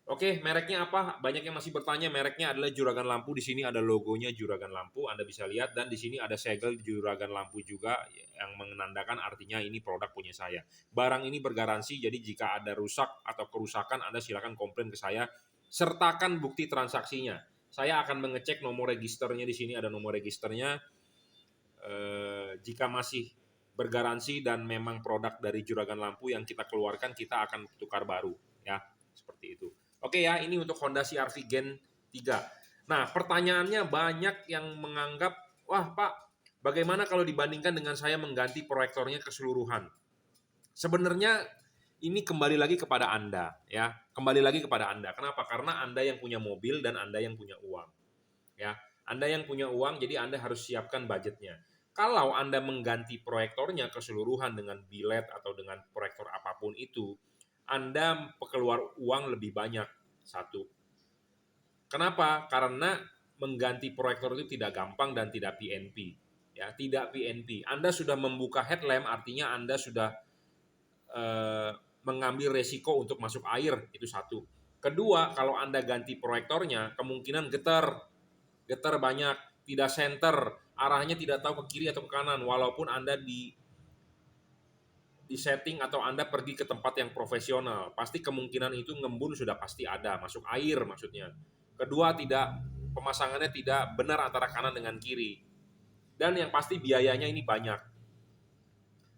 Oke, mereknya apa? Banyak yang masih bertanya. Mereknya adalah Juragan Lampu. Di sini ada logonya Juragan Lampu, Anda bisa lihat, dan di sini ada segel Juragan Lampu juga yang menandakan artinya ini produk punya saya. Barang ini bergaransi, jadi jika ada rusak atau kerusakan Anda silakan komplain ke saya. Sertakan bukti transaksinya. Saya akan mengecek nomor registernya, di sini ada nomor registernya. Jika masih bergaransi dan memang produk dari Juragan Lampu yang kita keluarkan, kita akan tukar baru ya, seperti itu. Oke ya, ini untuk Honda CR-V Gen 3. Nah, pertanyaannya banyak yang menganggap, wah Pak, bagaimana kalau dibandingkan dengan saya mengganti proyektornya keseluruhan? Sebenarnya ini kembali lagi kepada Anda ya, kembali lagi kepada Anda. Kenapa? Karena Anda yang punya mobil dan Anda yang punya uang. Ya, Anda yang punya uang, jadi Anda harus siapkan budgetnya. Kalau Anda mengganti proyektornya keseluruhan dengan bilet atau dengan proyektor apapun itu, Anda keluar uang lebih banyak. Satu. Kenapa? Karena mengganti proyektor itu tidak gampang dan tidak PNP. Ya, tidak PNP. Anda sudah membuka headlamp, artinya Anda sudah mengambil resiko untuk masuk air, itu satu. Kedua, kalau Anda ganti proyektornya, kemungkinan getar banyak, tidak center, arahnya tidak tahu ke kiri atau ke kanan, walaupun Anda di setting atau Anda pergi ke tempat yang profesional, pasti kemungkinan itu ngembun sudah pasti ada, masuk air maksudnya. Kedua, pemasangannya tidak benar antara kanan dengan kiri. Dan yang pasti biayanya ini banyak.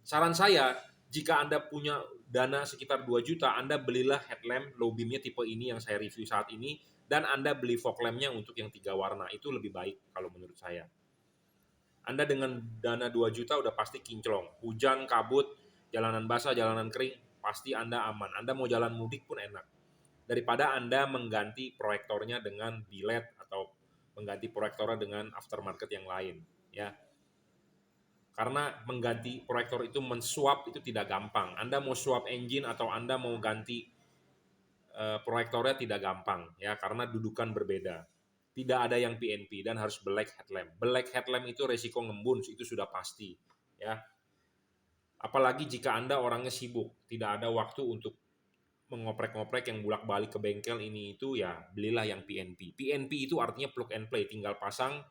Saran saya, jika Anda punya dana sekitar 2 juta, Anda belilah headlamp low beamnya tipe ini yang saya review saat ini, dan Anda beli fog lampnya untuk yang 3 warna. Itu lebih baik kalau menurut saya. Anda dengan dana 2 juta udah pasti kinclong. Hujan, kabut, jalanan basah, jalanan kering, pasti Anda aman. Anda mau jalan mudik pun enak. Daripada Anda mengganti proyektornya dengan bilet atau mengganti proyektornya dengan aftermarket yang lain. Ya. Karena mengganti proyektor itu mensuap itu tidak gampang. Anda mau swap engine atau Anda mau ganti proyektornya tidak gampang ya, karena dudukan berbeda. Tidak ada yang PNP dan harus black headlamp. Black headlamp itu resiko ngembun, itu sudah pasti ya. Apalagi jika Anda orangnya sibuk, tidak ada waktu untuk mengoprek-ngoprek yang bolak-balik ke bengkel ini itu, ya belilah yang PNP. PNP itu artinya plug and play, tinggal pasang,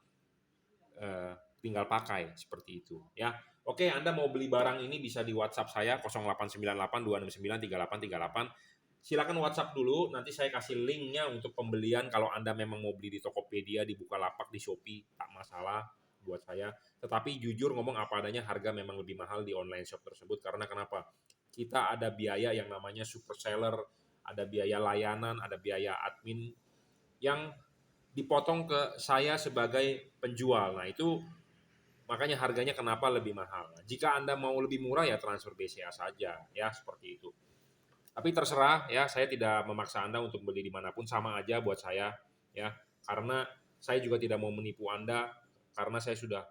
tinggal pakai, seperti itu ya. Oke, Anda mau beli barang ini bisa di WhatsApp saya 0898 269 3838. Silakan WhatsApp dulu, nanti saya kasih linknya untuk pembelian. Kalau Anda memang mau beli di Tokopedia, di Bukalapak, di Shopee, tak masalah buat saya. Tetapi jujur ngomong apa adanya, harga memang lebih mahal di online shop tersebut. Karena kenapa? Kita ada biaya yang namanya super seller, ada biaya layanan, ada biaya admin yang dipotong ke saya sebagai penjual. Nah itu makanya harganya kenapa lebih mahal. Jika Anda mau lebih murah ya transfer BCA saja, ya seperti itu. Tapi terserah ya, saya tidak memaksa Anda untuk beli dimanapun, sama aja buat saya ya. Karena saya juga tidak mau menipu Anda, karena saya sudah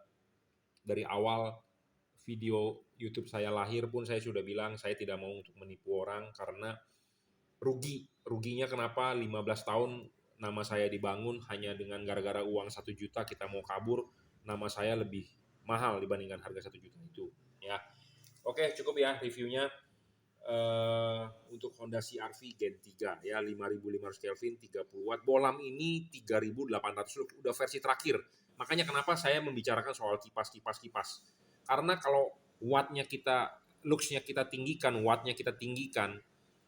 dari awal video YouTube saya lahir pun saya sudah bilang saya tidak mau untuk menipu orang karena ruginya kenapa 15 tahun nama saya dibangun hanya dengan gara-gara uang 1 juta kita mau kabur, nama saya lebih mahal dibandingkan harga 1 juta itu ya. Oke, cukup ya reviewnya. Untuk Honda CR-V Gen 3 ya 5500 Kelvin 30 watt. Bohlam ini 3800 lux, udah versi terakhir. Makanya kenapa saya membicarakan soal kipas. Karena kalau wattnya kita, luxnya kita tinggikan, wattnya kita tinggikan,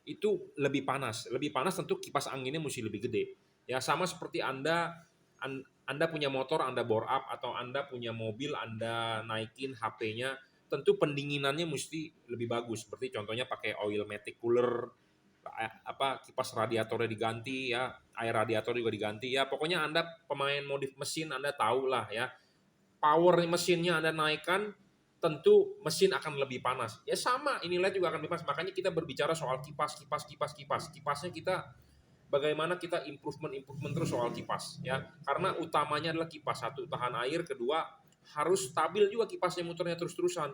itu lebih panas. Lebih panas tentu kipas anginnya mesti lebih gede. Ya sama seperti Anda punya motor, Anda bore up, atau Anda punya mobil, Anda naikin HP-nya, tentu pendinginannya mesti lebih bagus. Seperti contohnya pakai oilmatic cooler, kipas radiatornya diganti ya, air radiator juga diganti ya. Pokoknya Anda pemain modif mesin, Anda tahu lah ya. Power mesinnya Anda naikkan, tentu mesin akan lebih panas. Ya sama, inilah juga akan lebih panas. Makanya kita berbicara soal kipas. Kipasnya kita bagaimana kita improvement terus soal kipas ya. Karena utamanya adalah kipas, satu tahan air, kedua harus stabil juga kipasnya muternya terus-terusan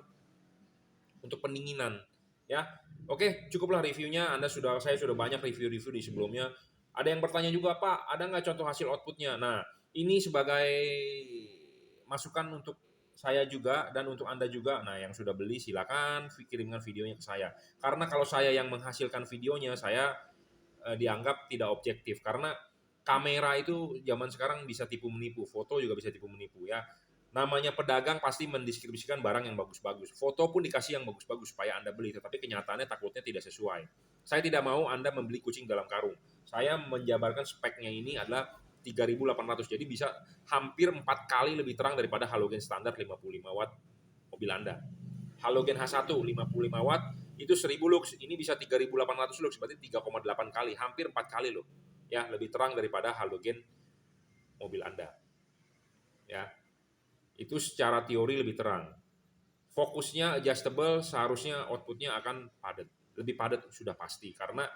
untuk pendinginan ya. Oke, cukuplah reviewnya. Saya sudah banyak review-review di sebelumnya. Ada yang bertanya juga, Pak, ada nggak contoh hasil outputnya? Nah, ini sebagai masukan untuk saya juga dan untuk Anda juga. Nah, yang sudah beli silakan kirimkan videonya ke saya. Karena kalau saya yang menghasilkan videonya, saya dianggap tidak objektif. Karena kamera itu zaman sekarang bisa tipu menipu, foto juga bisa tipu menipu ya. Namanya pedagang pasti mendeskripsikan barang yang bagus-bagus. Foto pun dikasih yang bagus-bagus supaya Anda beli, tetapi kenyataannya takutnya tidak sesuai. Saya tidak mau Anda membeli kucing dalam karung. Saya menjabarkan speknya ini adalah 3800, jadi bisa hampir 4 kali lebih terang daripada halogen standar 55 watt mobil Anda. Halogen H1 55 watt itu 1000 lux, ini bisa 3800 lux, berarti 3,8 kali, hampir 4 kali loh. Ya, lebih terang daripada halogen mobil Anda. Ya. Itu secara teori lebih terang. Fokusnya adjustable, seharusnya outputnya akan padat. Lebih padat sudah pasti, karena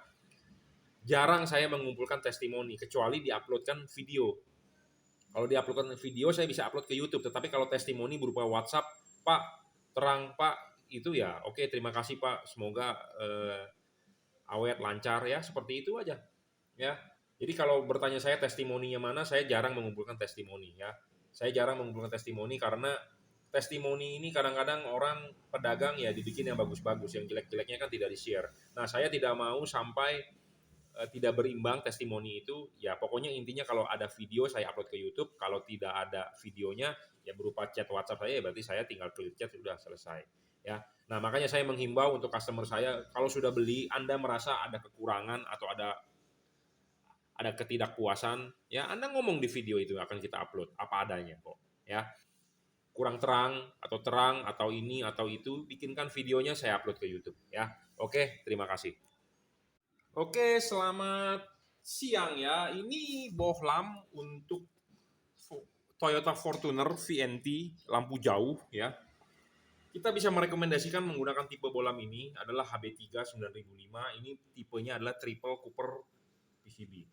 jarang saya mengumpulkan testimoni, kecuali diuploadkan video. Kalau diuploadkan video, saya bisa upload ke YouTube. Tetapi kalau testimoni berupa WhatsApp, Pak, terang Pak, itu ya oke, terima kasih Pak, semoga awet lancar ya, seperti itu aja. Ya, jadi kalau bertanya saya testimoninya mana, saya jarang mengumpulkan testimoni ya. Saya jarang mengumpulkan testimoni karena testimoni ini kadang-kadang orang pedagang ya dibikin yang bagus-bagus, yang jelek-jeleknya kan tidak di-share. Nah, saya tidak mau sampai tidak berimbang testimoni itu. Ya, pokoknya intinya kalau ada video saya upload ke YouTube, kalau tidak ada videonya ya berupa chat WhatsApp saya, ya berarti saya tinggal klik chat sudah selesai. Ya. Nah, makanya saya menghimbau untuk customer saya, kalau sudah beli Anda merasa ada kekurangan atau ada ketidakpuasan, ya Anda ngomong di video itu akan kita upload apa adanya kok, ya. Kurang terang atau ini atau itu, bikinkan videonya saya upload ke YouTube, ya. Oke, terima kasih. Oke, selamat siang ya. Ini bohlam untuk Toyota Fortuner VNT lampu jauh ya. Kita bisa merekomendasikan menggunakan tipe bohlam ini adalah HB3 9005. Ini tipenya adalah triple Cooper PCB.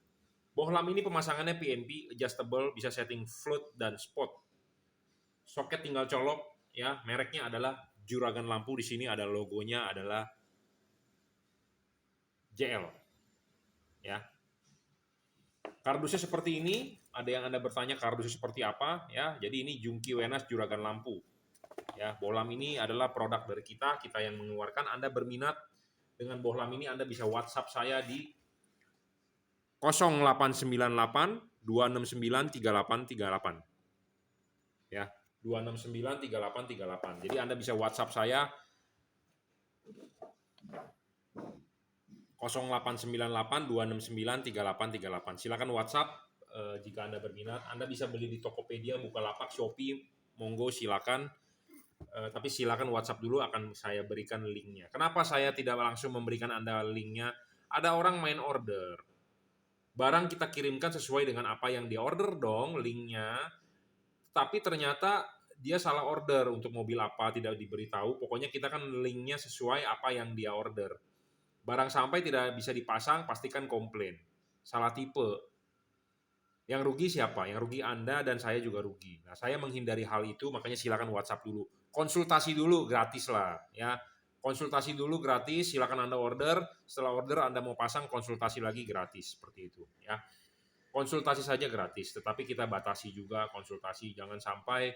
Bohlam ini pemasangannya PNP, adjustable, bisa setting float dan spot. Soket tinggal colok, ya. Mereknya adalah Juragan Lampu. Di sini ada logonya adalah JL, ya. Kardusnya seperti ini. Ada yang Anda bertanya kardusnya seperti apa, ya. Jadi ini Jungki Wenas Juragan Lampu. Ya, bohlam ini adalah produk dari kita yang mengeluarkan. Anda berminat dengan bohlam ini, Anda bisa WhatsApp saya di 0898 269 3838. Ya, 269 3838. Jadi Anda bisa WhatsApp saya 0898 269 3838. Silakan WhatsApp jika Anda berminat. Anda bisa beli di Tokopedia, Bukalapak, Shopee, monggo silakan. Tapi silakan WhatsApp dulu, akan saya berikan linknya. Kenapa saya tidak langsung memberikan Anda linknya? Ada orang main order. Barang kita kirimkan sesuai dengan apa yang dia order dong, linknya. Tapi ternyata dia salah order untuk mobil apa, tidak diberitahu. Pokoknya kita kan linknya sesuai apa yang dia order. Barang sampai tidak bisa dipasang, pastikan komplain. Salah tipe. Yang rugi siapa? Yang rugi Anda dan saya juga rugi. Nah, saya menghindari hal itu, makanya silakan WhatsApp dulu. konsultasi dulu gratis lah ya. Konsultasi dulu gratis, silakan Anda order. Setelah order Anda mau pasang, konsultasi lagi gratis seperti itu ya. Konsultasi saja gratis, tetapi kita batasi juga konsultasi, jangan sampai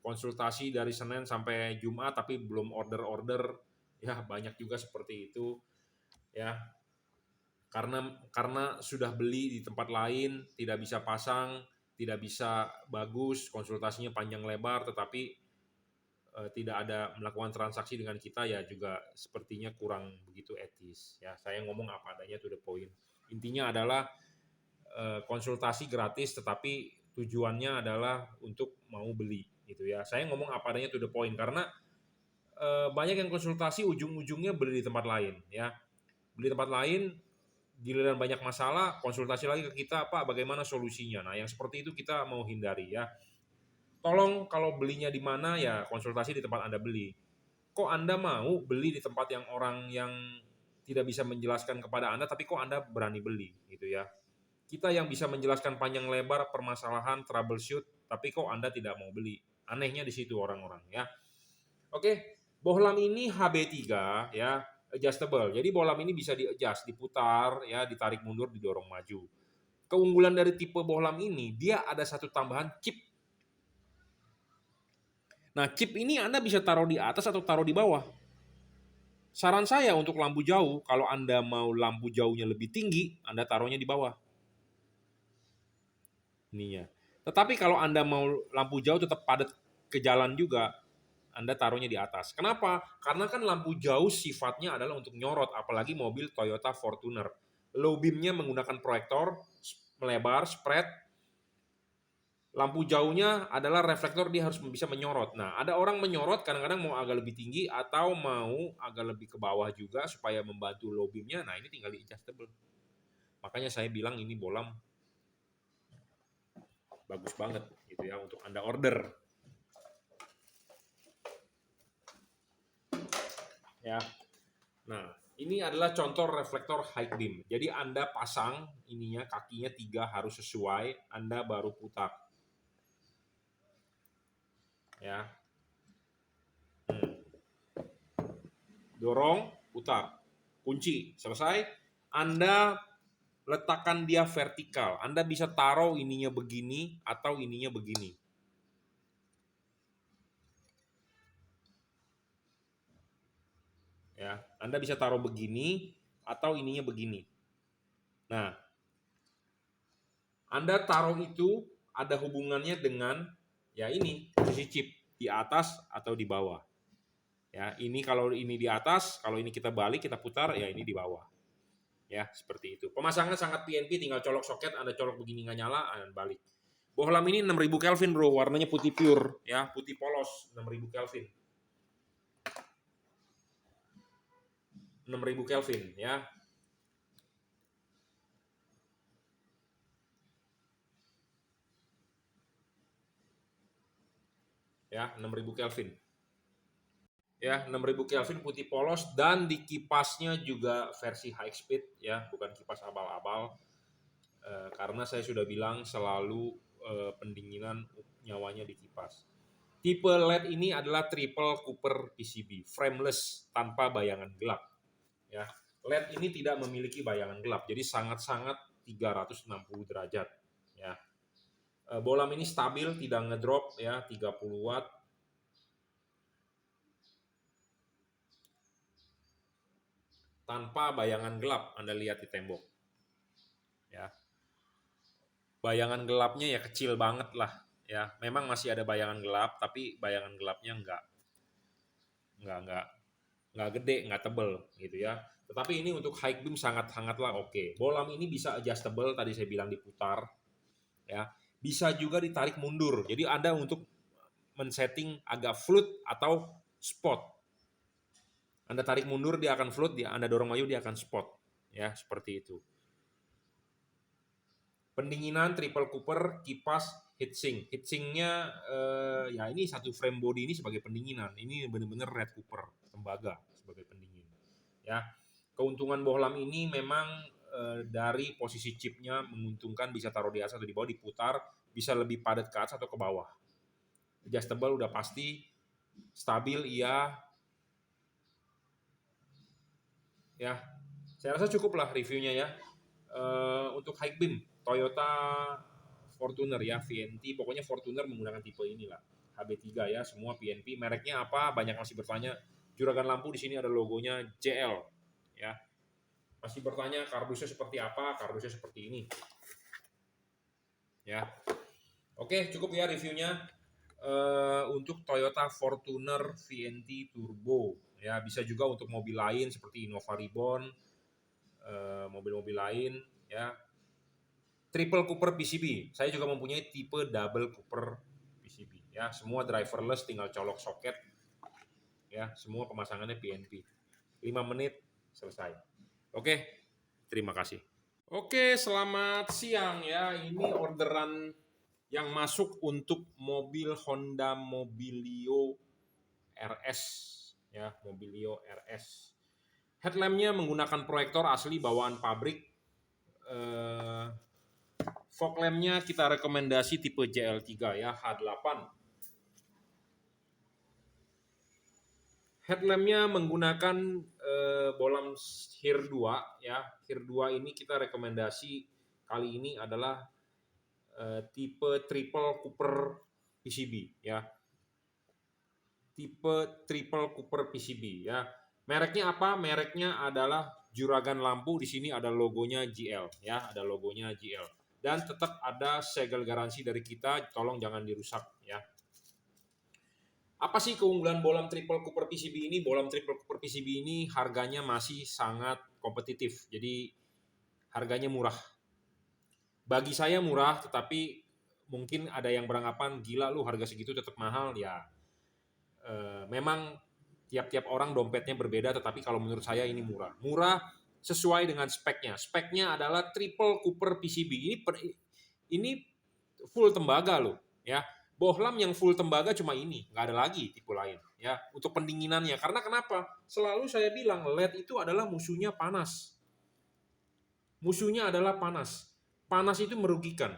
konsultasi dari Senin sampai Jumat tapi belum order-order ya, banyak juga seperti itu ya. Karena sudah beli di tempat lain, tidak bisa pasang, tidak bisa bagus, konsultasinya panjang lebar tetapi tidak ada melakukan transaksi dengan kita, ya juga sepertinya kurang begitu etis ya. Saya ngomong apa adanya, to the point. Intinya adalah konsultasi gratis tetapi tujuannya adalah untuk mau beli gitu ya. Saya ngomong apa adanya, to the point, karena banyak yang konsultasi ujung-ujungnya beli di tempat lain ya. Beli di tempat lain, giliran banyak masalah konsultasi lagi ke kita, Pak bagaimana solusinya. Nah yang seperti itu kita mau hindari ya. Tolong kalau belinya di mana ya konsultasi di tempat Anda beli. Kok Anda mau beli di tempat yang orang yang tidak bisa menjelaskan kepada Anda, tapi kok Anda berani beli gitu ya. Kita yang bisa menjelaskan panjang lebar permasalahan, troubleshoot, tapi kok Anda tidak mau beli. Anehnya di situ orang-orang ya. Oke, bohlam ini HB3 ya, adjustable. Jadi bohlam ini bisa di-adjust, diputar ya, ditarik mundur, didorong maju. Keunggulan dari tipe bohlam ini, dia ada satu tambahan chip. Nah, chip ini Anda bisa taruh di atas atau taruh di bawah. Saran saya untuk lampu jauh, kalau Anda mau lampu jauhnya lebih tinggi, Anda taruhnya di bawah. Ini ya. Tetapi kalau Anda mau lampu jauh tetap padat ke jalan juga, Anda taruhnya di atas. Kenapa? Karena kan lampu jauh sifatnya adalah untuk nyorot, apalagi mobil Toyota Fortuner. Low beam-nya menggunakan proyektor, melebar, spread. Lampu jauhnya adalah reflektor, dia harus bisa menyorot. Nah, ada orang menyorot kadang-kadang mau agak lebih tinggi atau mau agak lebih ke bawah juga supaya membantu low beam-nya. Nah, ini tinggal di-adjustable. Makanya saya bilang ini bohlam bagus banget gitu ya untuk Anda order. Ya. Nah, ini adalah contoh reflektor high beam. Jadi Anda pasang ininya, kakinya 3 harus sesuai, Anda baru putar. Ya. Dorong, putar. Kunci, selesai. Anda letakkan dia vertikal. Anda bisa taruh ininya begini atau ininya begini. Ya, Anda bisa taruh begini atau ininya begini. Nah, Anda taruh itu ada hubungannya dengan ya ini posisi chip di atas atau di bawah. Ya, ini kalau ini di atas, kalau ini kita balik, kita putar, ya ini di bawah. Ya, seperti itu. Pemasangan sangat PNP, tinggal colok soket, Anda colok begini nggak nyala, Anda balik. Bohlam ini 6000 Kelvin, Bro. Warnanya putih pure, ya, putih polos, 6000 Kelvin. 6000 Kelvin, ya. Ya, 6000 Kelvin. Ya, 6000 Kelvin, putih polos, dan di kipasnya juga versi high speed ya, bukan kipas abal-abal. Karena saya sudah bilang selalu pendinginan nyawanya di kipas. Tipe LED ini adalah triple Cooper PCB, frameless, tanpa bayangan gelap. Ya, LED ini tidak memiliki bayangan gelap, jadi sangat-sangat 360 derajat. Ya, bohlam ini stabil, tidak ngedrop ya, 30 watt. Tanpa bayangan gelap, Anda lihat di tembok. Ya, bayangan gelapnya ya kecil banget lah. Ya, memang masih ada bayangan gelap, tapi bayangan gelapnya enggak gede, enggak tebel gitu ya. Tetapi ini untuk high beam sangatlah oke. Bohlam ini bisa adjustable, tadi saya bilang diputar. Ya, bisa juga ditarik mundur. Jadi Anda untuk men-setting agak float atau spot. Anda tarik mundur dia akan float, Anda dorong maju dia akan spot. Ya, seperti itu. Pendinginan triple Cooper, kipas heatsink. Heatsinknya ya ini satu frame body ini sebagai pendinginan. Ini benar-benar red Cooper, tembaga sebagai pendingin. Ya, keuntungan bohlam ini memang dari posisi chipnya menguntungkan, bisa taruh di atas atau di bawah, diputar, bisa lebih padat ke atas atau ke bawah. Adjustable udah pasti. stabil iya. Ya, saya rasa cukup lah reviewnya ya. Untuk high beam Toyota Fortuner ya, VNT, pokoknya Fortuner menggunakan tipe inilah, HB3 ya, semua PNP. Mereknya apa? Banyak masih bertanya. Juragan lampu di sini ada logonya JL ya. Masih bertanya kardusnya seperti apa? Kardusnya seperti ini. Ya. Oke, cukup ya reviewnya. Untuk Toyota Fortuner VNT Turbo ya, bisa juga untuk mobil lain seperti Innova Reborn, mobil-mobil lain ya. Triple Cooper PCB, saya juga mempunyai tipe double Cooper PCB ya, semua driverless, tinggal colok soket ya, semua pemasangannya PNP. 5 menit selesai. Oke, terima kasih. Oke, selamat siang ya. Ini orderan yang masuk untuk mobil Honda Mobilio RS ya, Mobilio RS. Headlampnya menggunakan proyektor asli bawaan pabrik. Fog lampnya kita rekomendasi tipe JL3 ya, H8. Headlampnya menggunakan bolam HIR 2 ya. HIR 2 ini kita rekomendasi kali ini adalah tipe triple Cooper PCB ya. Tipe triple Cooper PCB ya. Mereknya apa? Mereknya adalah juragan lampu, di sini ada logonya GL ya, ada logonya GL. Dan tetap ada segel garansi dari kita, tolong jangan dirusak ya. Apa sih keunggulan bolam triple Cooper PCB ini? Bolam triple Cooper PCB ini harganya masih sangat kompetitif, jadi harganya murah. Bagi saya murah, tetapi mungkin ada yang beranggapan gila lu harga segitu tetap mahal ya. Memang tiap-tiap orang dompetnya berbeda, tetapi kalau menurut saya ini murah. Murah sesuai dengan speknya. Speknya adalah triple Cooper PCB. Ini full tembaga loh ya. Bohlam yang full tembaga cuma ini, nggak ada lagi tipe lain ya. Untuk pendinginannya, karena kenapa? Selalu saya bilang LED itu adalah musuhnya panas. Musuhnya adalah panas. Panas itu merugikan.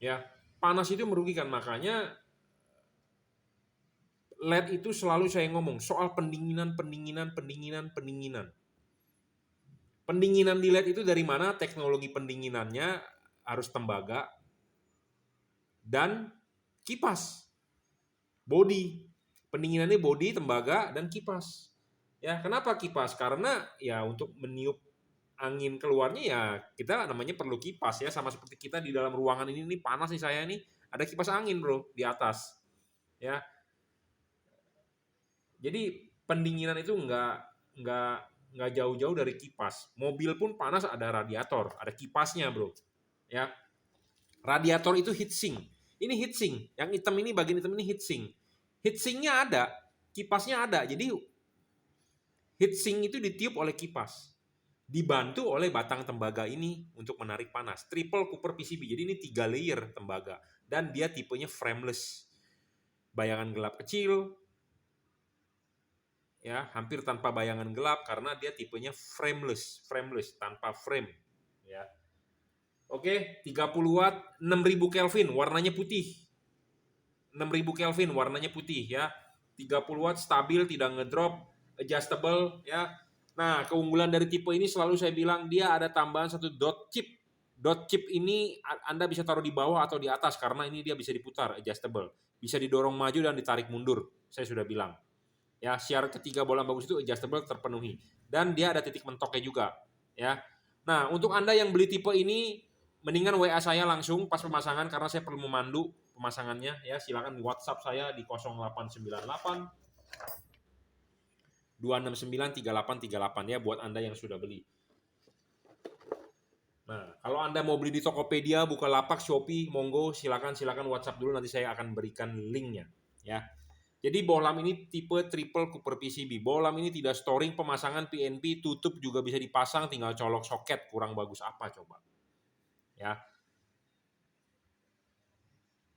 Ya, panas itu merugikan, makanya LED itu selalu saya ngomong soal pendinginan. Pendinginan di LED itu dari mana? Teknologi pendinginannya harus tembaga dan kipas. Body. Pendinginannya body, tembaga, dan kipas. Ya, kenapa kipas? Karena ya untuk meniup angin keluarnya ya kita namanya perlu kipas ya, sama seperti kita di dalam ruangan ini panas nih saya nih, ada kipas angin bro di atas. Ya. Jadi pendinginan itu nggak jauh-jauh dari kipas. Mobil pun panas ada radiator, ada kipasnya bro. Ya, radiator itu heatsink. Ini heatsink, yang hitam ini bagian hitam ini heatsink. Heatsinknya ada, kipasnya ada. Jadi heatsink itu ditiup oleh kipas, dibantu oleh batang tembaga ini untuk menarik panas. Triple Cooper PCB. Jadi ini 3 layer tembaga dan dia tipenya frameless. Bayangan gelap kecil. Ya, hampir tanpa bayangan gelap karena dia tipenya frameless tanpa frame ya. Oke, 30 watt 6000 Kelvin warnanya putih. 6000 Kelvin warnanya putih ya. 30 watt stabil, tidak ngedrop, adjustable ya. Nah, keunggulan dari tipe ini selalu saya bilang dia ada tambahan satu dot chip. Dot chip ini Anda bisa taruh di bawah atau di atas karena ini dia bisa diputar, adjustable. Bisa didorong maju dan ditarik mundur. Saya sudah bilang. Ya, syarat ketiga bolam bagus itu adjustable terpenuhi dan dia ada titik mentoknya juga ya. Nah, untuk Anda yang beli tipe ini mendingan WA saya langsung pas pemasangan karena saya perlu memandu pemasangannya ya. Silakan WhatsApp saya di 0898 269 3838 ya buat Anda yang sudah beli. Nah, kalau Anda mau beli di Tokopedia, Bukalapak, Shopee, monggo silakan WhatsApp dulu, nanti saya akan berikan linknya ya. Jadi bohlam ini tipe triple Cooper PCB. Bohlam ini tidak storing, pemasangan PNP, tutup juga bisa dipasang, tinggal colok soket. Kurang bagus apa coba? Ya.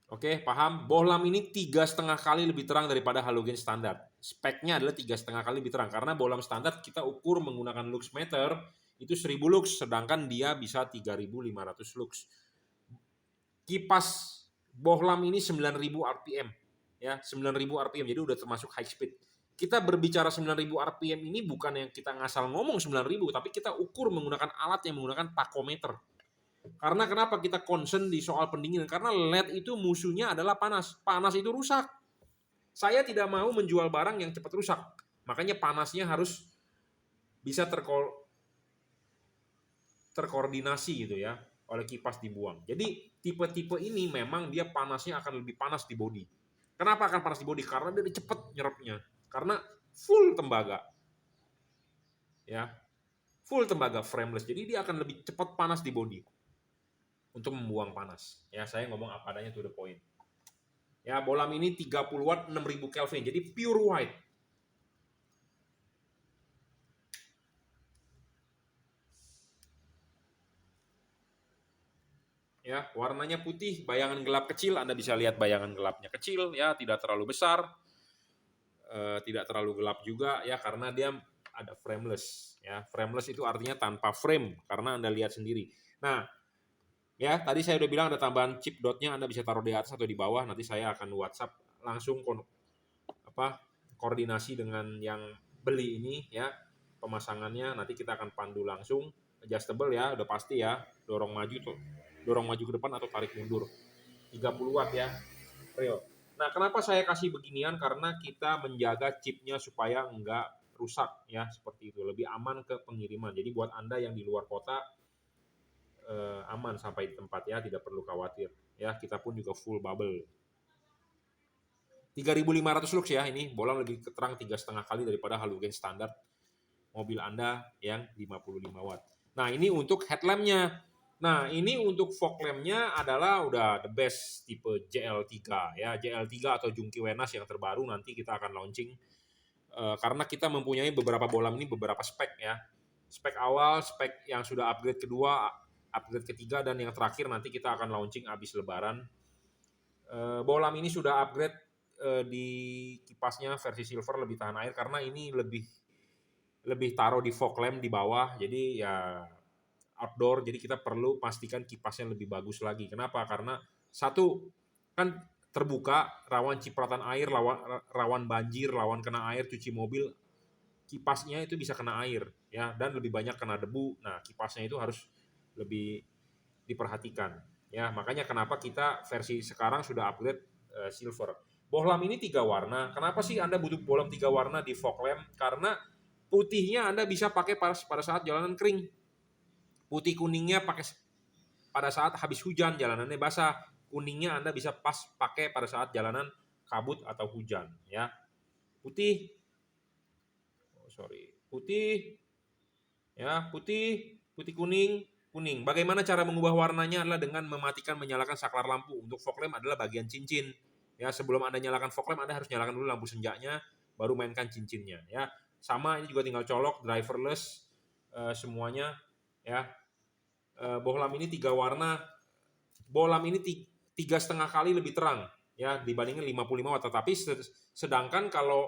Oke, paham? Bohlam ini 3,5 kali lebih terang daripada halogen standar. Speknya adalah 3,5 kali lebih terang karena bohlam standar kita ukur menggunakan lux meter itu 1000 lux, sedangkan dia bisa 3500 lux. Kipas bohlam ini 9000 rpm. ya 9.000 RPM, jadi udah termasuk high speed. Kita berbicara 9.000 RPM ini bukan yang kita ngasal ngomong 9.000, tapi kita ukur menggunakan alat yang menggunakan tachometer. Karena kenapa kita concern di soal pendinginan? Karena LED itu musuhnya adalah panas. Panas itu rusak. Saya tidak mau menjual barang yang cepat rusak. Makanya panasnya harus bisa terkoordinasi gitu ya oleh kipas dibuang. Jadi tipe-tipe ini memang dia panasnya akan lebih panas di bodi. Kenapa akan panas di bodi? Karena dia cepat nyerapnya. Karena full tembaga. Ya. Full tembaga frameless. Jadi dia akan lebih cepat panas di bodi untuk membuang panas. Ya, saya ngomong apa adanya to the point. Ya, bolam ini 30 watt 6000 Kelvin. Jadi pure white. Ya, warnanya putih, bayangan gelap kecil, Anda bisa lihat bayangan gelapnya kecil ya, tidak terlalu besar. Tidak terlalu gelap juga ya, karena dia ada frameless ya. Frameless itu artinya tanpa frame karena Anda lihat sendiri. Nah, ya tadi saya udah bilang ada tambahan chip dotnya, Anda bisa taruh di atas atau di bawah. Nanti saya akan WhatsApp langsung koordinasi dengan yang beli ini ya, pemasangannya nanti kita akan pandu langsung. Adjustable ya, udah pasti ya, dorong maju ke depan atau tarik mundur. 30 watt ya, real. Nah, kenapa saya kasih beginian? Karena kita menjaga chipnya supaya enggak rusak ya, seperti itu. Lebih aman ke pengiriman. Jadi buat Anda yang di luar kota aman sampai di tempat ya, tidak perlu khawatir. Ya, kita pun juga full bubble. 3.500 lux ya, ini bolam lebih terang 3,5 kali daripada halogen standar mobil Anda yang 55 watt. Nah, ini untuk headlampnya. Nah, ini untuk fog lampnya adalah udah the best tipe JL3 ya, JL3 atau Junkei Wenas yang terbaru nanti kita akan launching. Karena kita mempunyai beberapa bolam ini beberapa spek ya. Spek awal, spek yang sudah upgrade kedua, upgrade ketiga, dan yang terakhir nanti kita akan launching habis lebaran. Bolam ini sudah upgrade di kipasnya versi silver, lebih tahan air karena ini lebih taruh di fog lamp di bawah, jadi ya outdoor, jadi kita perlu pastikan kipasnya lebih bagus lagi. Kenapa? Karena satu, kan terbuka, rawan cipratan air, rawan banjir, rawan kena air, cuci mobil, kipasnya itu bisa kena air ya, dan lebih banyak kena debu. Nah, kipasnya itu harus lebih diperhatikan ya. Makanya kenapa kita versi sekarang sudah upgrade silver. Bohlam ini 3 warna. Kenapa sih Anda butuh bohlam 3 warna di fog lamp? Karena putihnya Anda bisa pakai pada saat jalanan kering. Putih kuningnya pada saat habis hujan, jalanannya basah. Kuningnya Anda bisa pakai pada saat jalanan kabut atau hujan ya. Putih ya, putih kuning. Bagaimana cara mengubah warnanya adalah dengan mematikan menyalakan saklar lampu. Untuk fog lamp adalah bagian cincin. Ya, sebelum Anda nyalakan fog lamp, Anda harus nyalakan dulu lampu senjanya, baru mainkan cincinnya ya. Sama, ini juga tinggal colok, driverless semuanya ya. Bohlam ini 3 warna. Bohlam ini 3,5 kali lebih terang ya dibandingkan 55 watt. Tetapi sedangkan kalau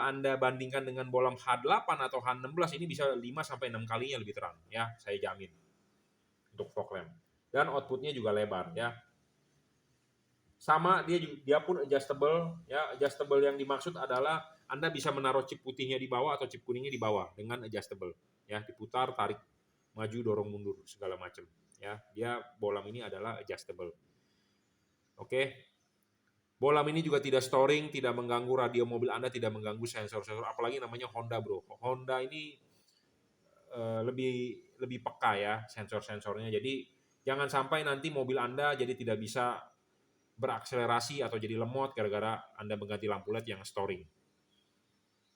Anda bandingkan dengan bohlam H8 atau H16, ini bisa 5 sampai 6 kalinya lebih terang ya, saya jamin. Untuk fog lamp. Dan outputnya juga lebar ya. Sama, dia pun adjustable ya. Adjustable yang dimaksud adalah Anda bisa menaruh chip putihnya di bawah atau chip kuningnya di bawah dengan adjustable ya, diputar, tarik, maju, dorong mundur segala macam ya. Dia bohlam ini adalah adjustable. Oke. Bohlam ini juga tidak storing, tidak mengganggu radio mobil Anda, tidak mengganggu sensor-sensor, apalagi namanya Honda, bro. Honda ini lebih peka ya sensor-sensornya. Jadi jangan sampai nanti mobil Anda jadi tidak bisa berakselerasi atau jadi lemot gara-gara Anda mengganti lampu LED yang storing.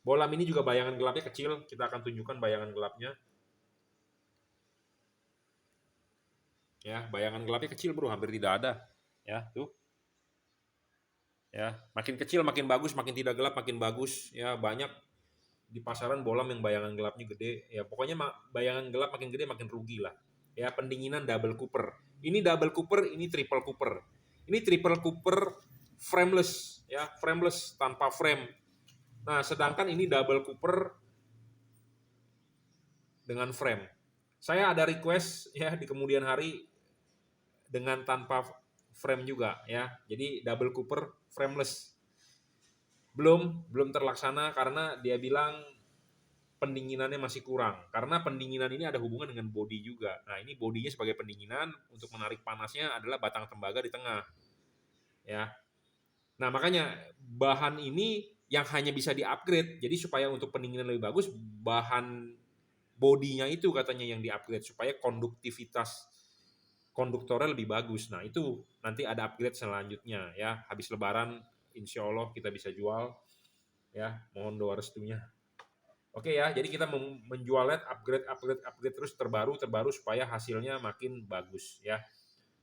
Bohlam ini juga bayangan gelapnya kecil, kita akan tunjukkan bayangan gelapnya. Ya, bayangan gelapnya kecil, bro, hampir tidak ada. Ya, tuh. Ya, makin kecil makin bagus, makin tidak gelap makin bagus. Ya, banyak di pasaran bohlam yang bayangan gelapnya gede. Ya, pokoknya bayangan gelap makin gede makin rugi lah. Ya, pendinginan double Cooper. Ini double Cooper, ini triple Cooper. Ini triple Cooper frameless ya, frameless tanpa frame. Nah, sedangkan ini double Cooper dengan frame. Saya ada request ya di kemudian hari dengan tanpa frame juga ya. Jadi double Cooper frameless. Belum terlaksana karena dia bilang pendinginannya masih kurang. Karena pendinginan ini ada hubungan dengan bodi juga. Nah, ini bodinya sebagai pendinginan, untuk menarik panasnya adalah batang tembaga di tengah. Ya. Nah, makanya bahan ini yang hanya bisa di-upgrade. Jadi supaya untuk pendinginan lebih bagus, bahan bodinya itu katanya yang di-upgrade supaya konduktornya lebih bagus. Nah, itu nanti ada upgrade selanjutnya ya. Habis lebaran insya Allah kita bisa jual ya. Mohon doa restunya. Oke ya, jadi kita menjual LED upgrade terus terbaru supaya hasilnya makin bagus ya.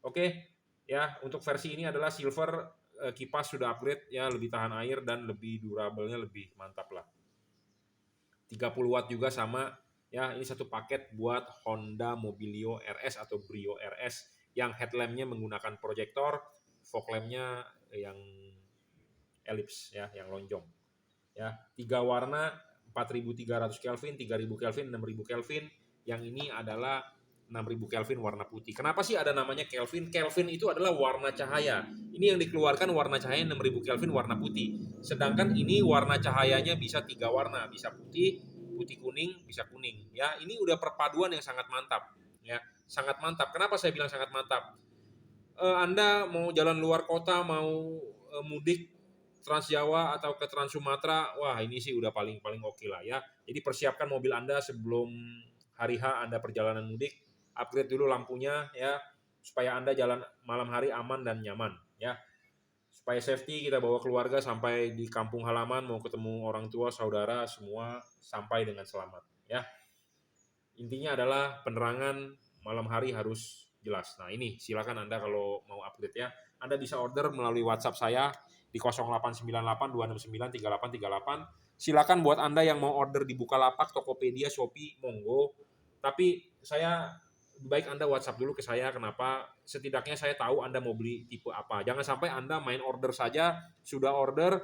Oke ya, untuk versi ini adalah silver, kipas sudah upgrade ya, lebih tahan air dan lebih durable-nya lebih mantap lah. 30 watt juga sama ya, ini satu paket buat Honda Mobilio RS atau Brio RS yang headlamp-nya menggunakan proyektor, fog lamp-nya yang ellipse ya, yang lonjong. Ya, 3 warna 4300 Kelvin, 3000 Kelvin, 6000 Kelvin. Yang ini adalah 6000 Kelvin warna putih. Kenapa sih ada namanya Kelvin? Kelvin itu adalah warna cahaya. Ini yang dikeluarkan warna cahaya 6000 Kelvin warna putih. Sedangkan ini warna cahayanya bisa 3 warna, bisa putih, putih kuning, bisa kuning. Ya, ini udah perpaduan yang sangat mantap. Ya, sangat mantap. Kenapa saya bilang sangat mantap? Anda mau jalan luar kota, mau mudik Trans Jawa atau ke Trans Sumatera, wah ini sih udah paling oke lah ya. Jadi persiapkan mobil Anda sebelum hari H Anda perjalanan mudik, upgrade dulu lampunya ya, supaya Anda jalan malam hari aman dan nyaman ya. Supaya safety, kita bawa keluarga sampai di kampung halaman, mau ketemu orang tua, saudara, semua sampai dengan selamat ya. Intinya adalah penerangan malam hari harus jelas. Nah ini silakan Anda kalau mau upgrade ya. Anda bisa order melalui WhatsApp saya di 0898 269 3838. Silakan buat Anda yang mau order di Bukalapak, Tokopedia, Shopee, monggo. Tapi saya baik Anda WhatsApp dulu ke saya. Kenapa? Setidaknya saya tahu Anda mau beli tipe apa. Jangan sampai Anda main order saja, sudah order,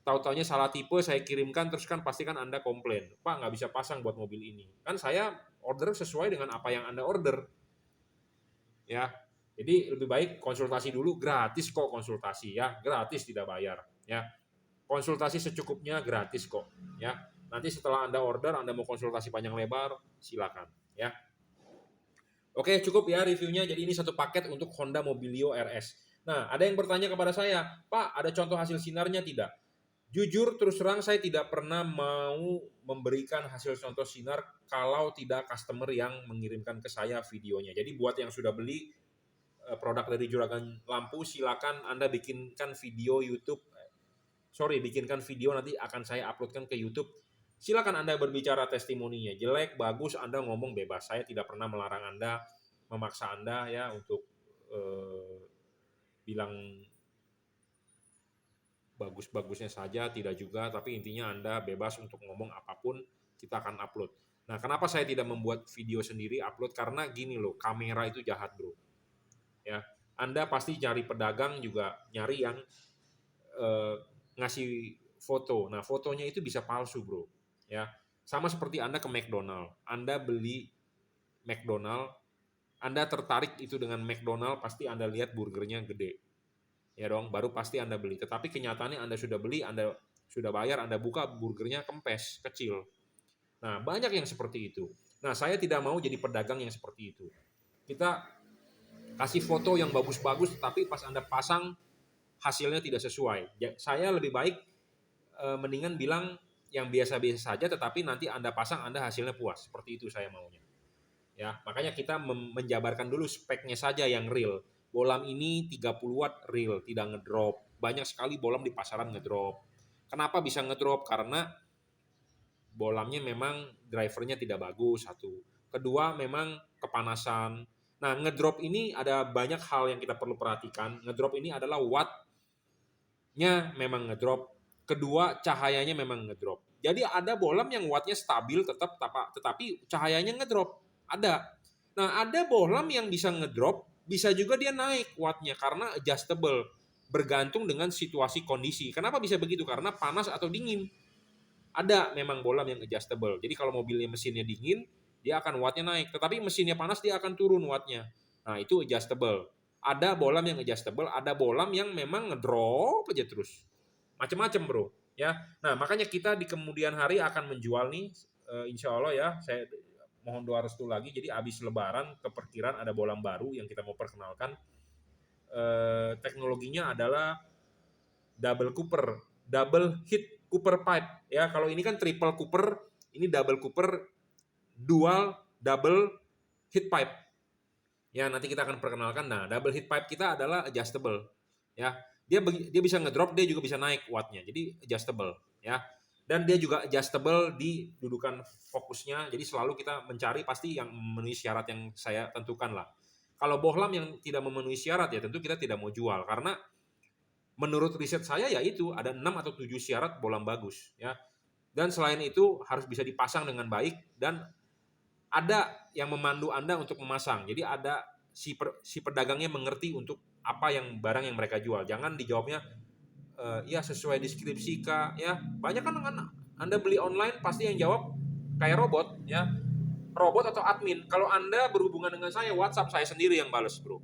tahu-taunya salah tipe, saya kirimkan, terus kan pasti kan Anda komplain, Pak nggak bisa pasang buat mobil ini. Kan saya order sesuai dengan apa yang Anda order. Ya, jadi lebih baik konsultasi dulu, gratis kok konsultasi ya, gratis tidak bayar ya. Konsultasi secukupnya gratis kok ya. Nanti setelah Anda order, Anda mau konsultasi panjang lebar, silakan ya. Oke, cukup ya reviewnya. Jadi ini satu paket untuk Honda Mobilio RS. Nah, ada yang bertanya kepada saya, Pak, ada contoh hasil sinarnya tidak? Jujur terus terang saya tidak pernah mau memberikan hasil contoh sinar kalau tidak customer yang mengirimkan ke saya videonya. Jadi buat yang sudah beli produk dari Juragan Lampu, silakan Anda bikinkan video YouTube. Bikinkan video, nanti akan saya uploadkan ke YouTube. Silakan Anda berbicara testimoninya. Jelek, bagus, Anda ngomong bebas. Saya tidak pernah melarang Anda, memaksa Anda ya untuk bilang bagus-bagusnya saja, tidak juga, tapi intinya Anda bebas untuk ngomong apapun, kita akan upload. Nah, kenapa saya tidak membuat video sendiri upload? Karena gini loh, kamera itu jahat bro. Ya, Anda pasti cari pedagang juga nyari yang ngasih foto. Nah, fotonya itu bisa palsu bro. Ya, sama seperti Anda ke McDonald. Anda beli McDonald, Anda tertarik itu dengan McDonald, pasti Anda lihat burgernya gede. Ya dong, baru pasti Anda beli. Tetapi kenyataannya Anda sudah beli, Anda sudah bayar, Anda buka burgernya kempes, kecil. Nah, banyak yang seperti itu. Nah, saya tidak mau jadi pedagang yang seperti itu. Kita kasih foto yang bagus-bagus, tapi pas Anda pasang, hasilnya tidak sesuai. Saya lebih baik mendingan bilang yang biasa-biasa saja, tetapi nanti Anda pasang, Anda hasilnya puas. Seperti itu saya maunya. Ya, makanya kita menjabarkan dulu speknya saja yang real. Bolam ini 30 watt real, tidak ngedrop. Banyak sekali bolam di pasaran ngedrop. Kenapa bisa ngedrop? Karena bolamnya memang drivernya tidak bagus, satu. Kedua, memang kepanasan. Nah, ngedrop ini ada banyak hal yang kita perlu perhatikan. Ngedrop ini adalah wattnya memang ngedrop. Kedua, cahayanya memang ngedrop. Jadi ada bolam yang wattnya stabil tetap, tetapi cahayanya ngedrop. Ada. Nah, ada bohlam yang bisa ngedrop, bisa juga dia naik wattnya karena adjustable, bergantung dengan situasi kondisi. Kenapa bisa begitu? Karena panas atau dingin. Ada memang bohlam yang adjustable. Jadi kalau mobilnya mesinnya dingin, dia akan wattnya naik. Tetapi mesinnya panas, dia akan turun wattnya. Nah, itu adjustable. Ada bohlam yang adjustable, ada bohlam yang memang ngedrop aja terus. Macam-macam, Bro. Ya. Nah, makanya kita di kemudian hari akan menjual nih, insya Allah ya, saya mohon doa restu lagi. Jadi habis Lebaran keperkiraan ada bohlam baru yang kita mau perkenalkan. Teknologinya adalah double Cooper, double hit Cooper pipe. Ya, kalau ini kan triple Cooper, ini double Cooper, dual double hit pipe. Ya, nanti kita akan perkenalkan. Nah, double hit pipe kita adalah adjustable. Ya, dia bisa ngedrop, dia juga bisa naik wattnya. Jadi adjustable, ya. Dan dia juga adjustable di dudukan fokusnya. Jadi selalu kita mencari pasti yang memenuhi syarat yang saya tentukan lah. Kalau bohlam yang tidak memenuhi syarat ya tentu kita tidak mau jual karena menurut riset saya ya itu ada 6 atau 7 syarat bohlam bagus, ya. Dan selain itu harus bisa dipasang dengan baik dan ada yang memandu Anda untuk memasang. Jadi ada si pedagangnya mengerti untuk apa yang barang yang mereka jual. Jangan dijawabnya ya sesuai deskripsi Kak, ya. Banyak kan Anda beli online pasti yang jawab kayak robot, ya. Robot atau admin. Kalau Anda berhubungan dengan saya, WhatsApp saya sendiri yang bales, Bro.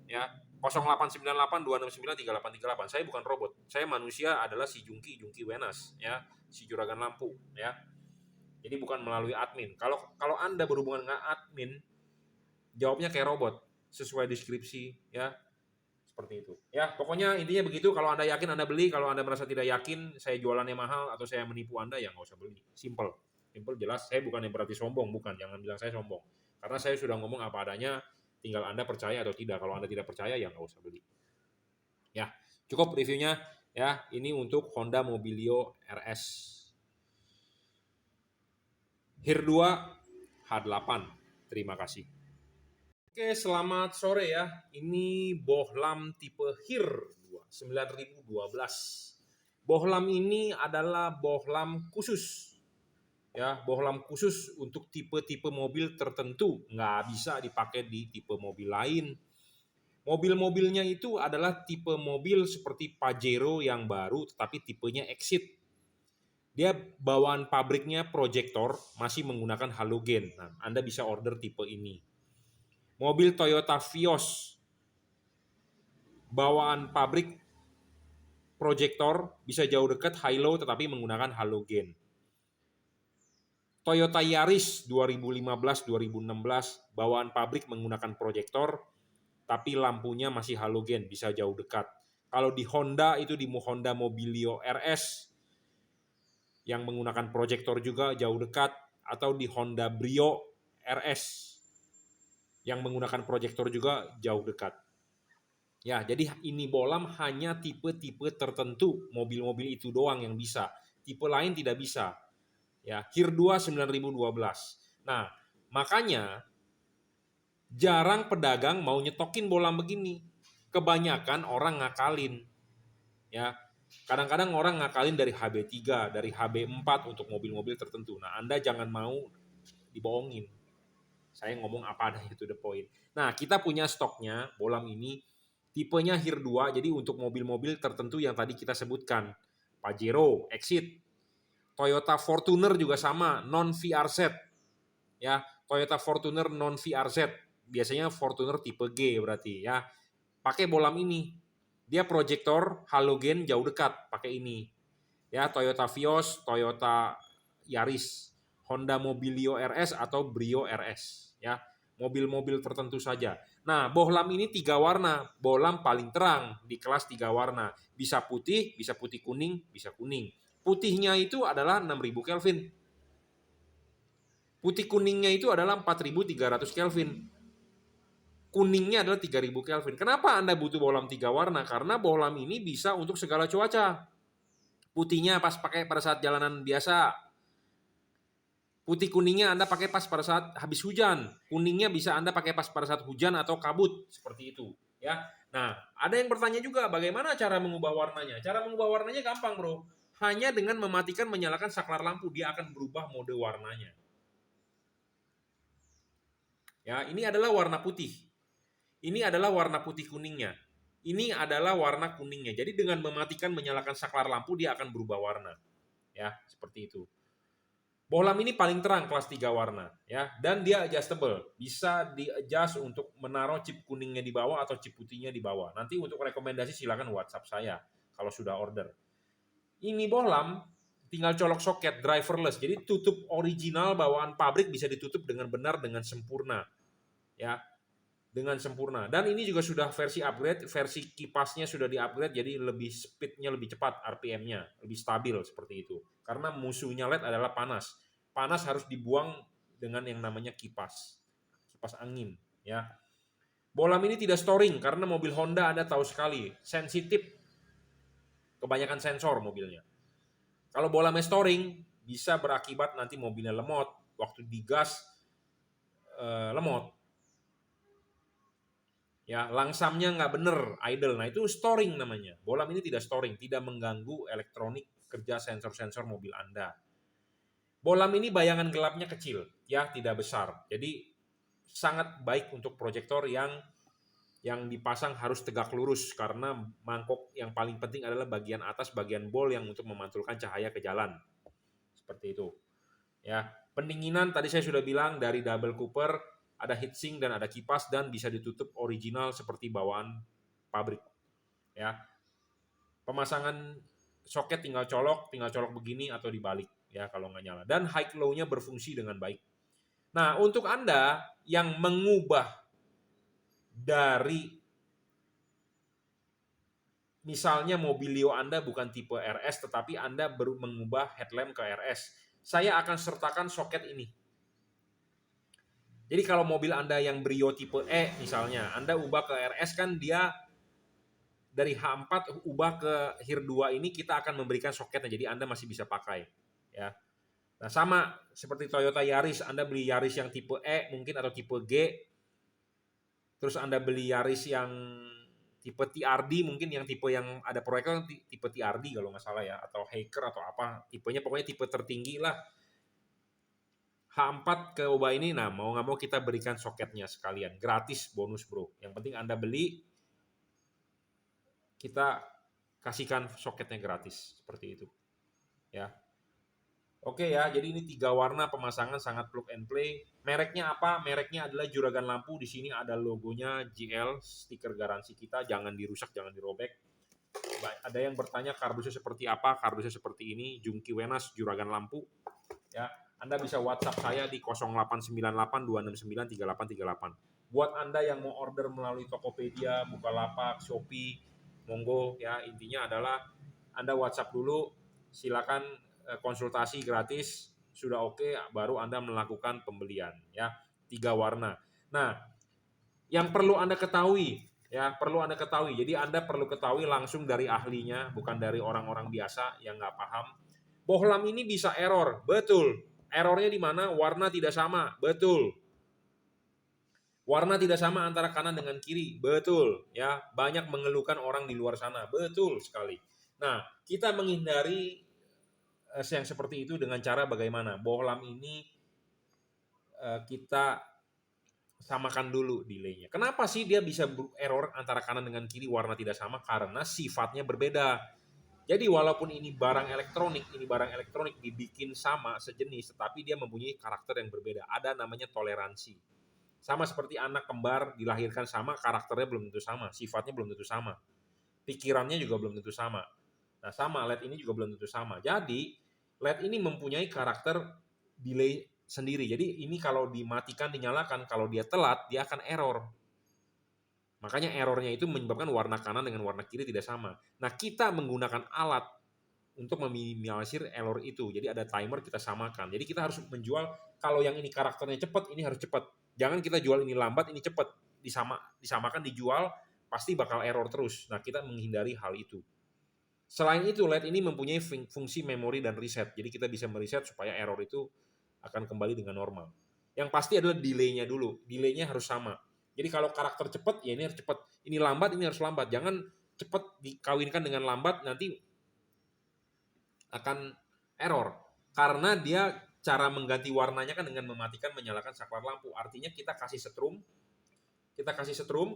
Ya. 0898-269-3838. Saya bukan robot. Saya manusia adalah si Jungki Wenas, ya. Si juragan lampu, ya. Jadi bukan melalui admin. Kalau Anda berhubungan dengan admin, jawabnya kayak robot, sesuai deskripsi, ya. Seperti itu. Ya, pokoknya intinya begitu. Kalau Anda yakin Anda beli, kalau Anda merasa tidak yakin saya jualannya mahal atau saya menipu Anda, ya nggak usah beli. Simple. Simple jelas. Saya bukan yang berarti sombong, bukan. Jangan bilang saya sombong. Karena saya sudah ngomong apa adanya, tinggal Anda percaya atau tidak. Kalau Anda tidak percaya, ya nggak usah beli. Ya, cukup reviewnya. Ya, ini untuk Honda Mobilio RS. HIR 2 H8. Terima kasih. Oke, selamat sore ya. Ini bohlam tipe HIR 9012. Bohlam ini adalah bohlam khusus. Ya, bohlam khusus untuk tipe-tipe mobil tertentu. Nggak bisa dipakai di tipe mobil lain. Mobil-mobilnya itu adalah tipe mobil seperti Pajero yang baru, tetapi tipenya Exit. Dia bawaan pabriknya proyektor, masih menggunakan halogen. Nah, Anda bisa order tipe ini. Mobil Toyota Vios, bawaan pabrik proyektor, bisa jauh dekat, high-low, tetapi menggunakan halogen. Toyota Yaris 2015-2016, bawaan pabrik menggunakan proyektor, tapi lampunya masih halogen, bisa jauh dekat. Kalau di Honda, itu di Honda Mobilio RS, yang menggunakan proyektor juga jauh dekat, atau di Honda Brio RS yang menggunakan proyektor juga jauh dekat. Ya, jadi ini bohlam hanya tipe-tipe tertentu, mobil-mobil itu doang yang bisa. Tipe lain tidak bisa. Ya, HIR 2 9012. Nah, makanya jarang pedagang mau nyetokin bohlam begini. Kebanyakan orang ngakalin. Ya, kadang-kadang orang ngakalin dari HB3, dari HB4 untuk mobil-mobil tertentu. Nah, Anda jangan mau dibohongin. Saya ngomong apa adanya, to the point. Nah, kita punya stoknya bohlam ini tipenya HIR 2, jadi untuk mobil-mobil tertentu yang tadi kita sebutkan. Pajero, Exit. Toyota Fortuner juga sama, non VRZ. Ya, Toyota Fortuner non VRZ. Biasanya Fortuner tipe G berarti ya. Pakai bohlam ini. Dia proyektor halogen jauh dekat, pakai ini. Ya, Toyota Vios, Toyota Yaris, Honda Mobilio RS atau Brio RS, ya. Mobil-mobil tertentu saja. Nah, bohlam ini 3 warna. Bohlam paling terang di kelas 3 warna. Bisa putih kuning, bisa kuning. Putihnya itu adalah 6000 Kelvin. Putih kuningnya itu adalah 4300 Kelvin. Kuningnya adalah 3000 Kelvin. Kenapa Anda butuh bohlam 3 warna? Karena bohlam ini bisa untuk segala cuaca. Putihnya pas pakai pada saat jalanan biasa. Putih kuningnya Anda pakai pas pada saat habis hujan. Kuningnya bisa Anda pakai pas pada saat hujan atau kabut, seperti itu, ya. Nah, ada yang bertanya juga bagaimana cara mengubah warnanya? Cara mengubah warnanya gampang, Bro. Hanya dengan mematikan menyalakan saklar lampu dia akan berubah mode warnanya. Ya, ini adalah warna putih. Ini adalah warna putih kuningnya. Ini adalah warna kuningnya. Jadi dengan mematikan menyalakan saklar lampu dia akan berubah warna. Ya, seperti itu. Bohlam ini paling terang kelas 3 warna ya, dan dia adjustable. Bisa di-adjust untuk menaruh chip kuningnya di bawah atau chip putihnya di bawah. Nanti untuk rekomendasi silakan WhatsApp saya kalau sudah order. Ini bohlam tinggal colok soket driverless. Jadi tutup original bawaan pabrik bisa ditutup dengan benar dengan sempurna. Ya, dengan sempurna. Dan ini juga sudah versi upgrade, versi kipasnya sudah di-upgrade jadi lebih speednya lebih cepat, RPM-nya lebih stabil seperti itu. Karena musuhnya LED adalah panas. Panas harus dibuang dengan yang namanya kipas angin ya. Bohlam ini tidak storing karena mobil Honda Anda tahu sekali, sensitif, kebanyakan sensor mobilnya. Kalau bohlamnya storing bisa berakibat nanti mobilnya lemot, waktu digas lemot. Ya, langsamnya nggak bener, idle. Nah, itu storing namanya. Bohlam ini tidak storing, tidak mengganggu elektronik kerja sensor-sensor mobil Anda. Bohlam ini bayangan gelapnya kecil, ya, tidak besar. Jadi sangat baik untuk proyektor yang dipasang harus tegak lurus karena mangkok yang paling penting adalah bagian atas, bagian bol yang untuk memantulkan cahaya ke jalan. Seperti itu. Ya, pendinginan tadi saya sudah bilang dari double cooper, ada heatsink dan ada kipas dan bisa ditutup original seperti bawaan pabrik. Ya. Pemasangan soket tinggal colok begini atau dibalik ya kalau nggak nyala. Dan high low-nya berfungsi dengan baik. Nah, untuk Anda yang mengubah dari misalnya mobilio Anda bukan tipe RS tetapi Anda baru mengubah headlamp ke RS, saya akan sertakan soket ini. Jadi kalau mobil Anda yang Brio tipe E misalnya, Anda ubah ke RS kan dia dari H4 ubah ke HIR 2 ini kita akan memberikan soketnya jadi Anda masih bisa pakai ya. Nah, sama seperti Toyota Yaris, Anda beli Yaris yang tipe E mungkin atau tipe G. Terus Anda beli Yaris yang tipe TRD mungkin yang tipe yang ada proyeknya tipe TRD kalau nggak salah ya atau Haker atau apa tipenya pokoknya tipe tertinggi lah. H4 ke ubah ini, nah mau nggak mau kita berikan soketnya sekalian, gratis bonus bro. Yang penting Anda beli, kita kasihkan soketnya gratis, seperti itu. Ya, oke ya, jadi ini 3 warna pemasangan sangat plug and play. Mereknya apa? Mereknya adalah Juragan Lampu. Di sini ada logonya GL, stiker garansi kita, jangan dirusak, jangan dirobek. Ada yang bertanya kardusnya seperti apa? Kardusnya seperti ini, Jungki Wenas Juragan Lampu. Ya, Anda bisa WhatsApp saya di 0898 269 3838. Buat Anda yang mau order melalui Tokopedia, Bukalapak, Shopee, monggo ya. Intinya adalah Anda WhatsApp dulu, silakan konsultasi gratis, sudah oke, baru Anda melakukan pembelian ya. 3 warna. Nah, yang perlu Anda ketahui ya, perlu Anda ketahui. Jadi Anda perlu ketahui langsung dari ahlinya, bukan dari orang-orang biasa yang nggak paham. Bohlam ini bisa error, betul. Errornya di mana? Warna tidak sama, betul. Warna tidak sama antara kanan dengan kiri, betul. Ya, banyak mengeluhkan orang di luar sana, betul sekali. Nah, kita menghindari yang seperti itu dengan cara bagaimana? Bohlam ini kita samakan dulu delay-nya. Kenapa sih dia bisa error antara kanan dengan kiri warna tidak sama? Karena sifatnya berbeda. Jadi walaupun ini barang elektronik dibikin sama sejenis, tetapi dia mempunyai karakter yang berbeda. Ada namanya toleransi. Sama seperti anak kembar dilahirkan sama, karakternya belum tentu sama, sifatnya belum tentu sama. Pikirannya juga belum tentu sama. Nah, sama LED ini juga belum tentu sama. Jadi LED ini mempunyai karakter delay sendiri. Jadi ini kalau dimatikan, dinyalakan, kalau dia telat, dia akan error. Makanya errornya itu menyebabkan warna kanan dengan warna kiri tidak sama. Nah, kita menggunakan alat untuk meminimalisir error itu. Jadi ada timer kita samakan. Jadi kita harus menjual kalau yang ini karakternya cepat, ini harus cepat. Jangan kita jual ini lambat, ini cepat. Disamakan dijual pasti bakal error terus. Nah, kita menghindari hal itu. Selain itu, LED ini mempunyai fungsi memori dan reset. Jadi kita bisa mereset supaya error itu akan kembali dengan normal. Yang pasti adalah delay-nya dulu. Delay-nya harus sama. Jadi kalau karakter cepat, ya ini harus cepat. Ini lambat, ini harus lambat. Jangan cepat dikawinkan dengan lambat, nanti akan error. Karena dia cara mengganti warnanya kan dengan mematikan, menyalakan saklar lampu. Artinya kita kasih setrum,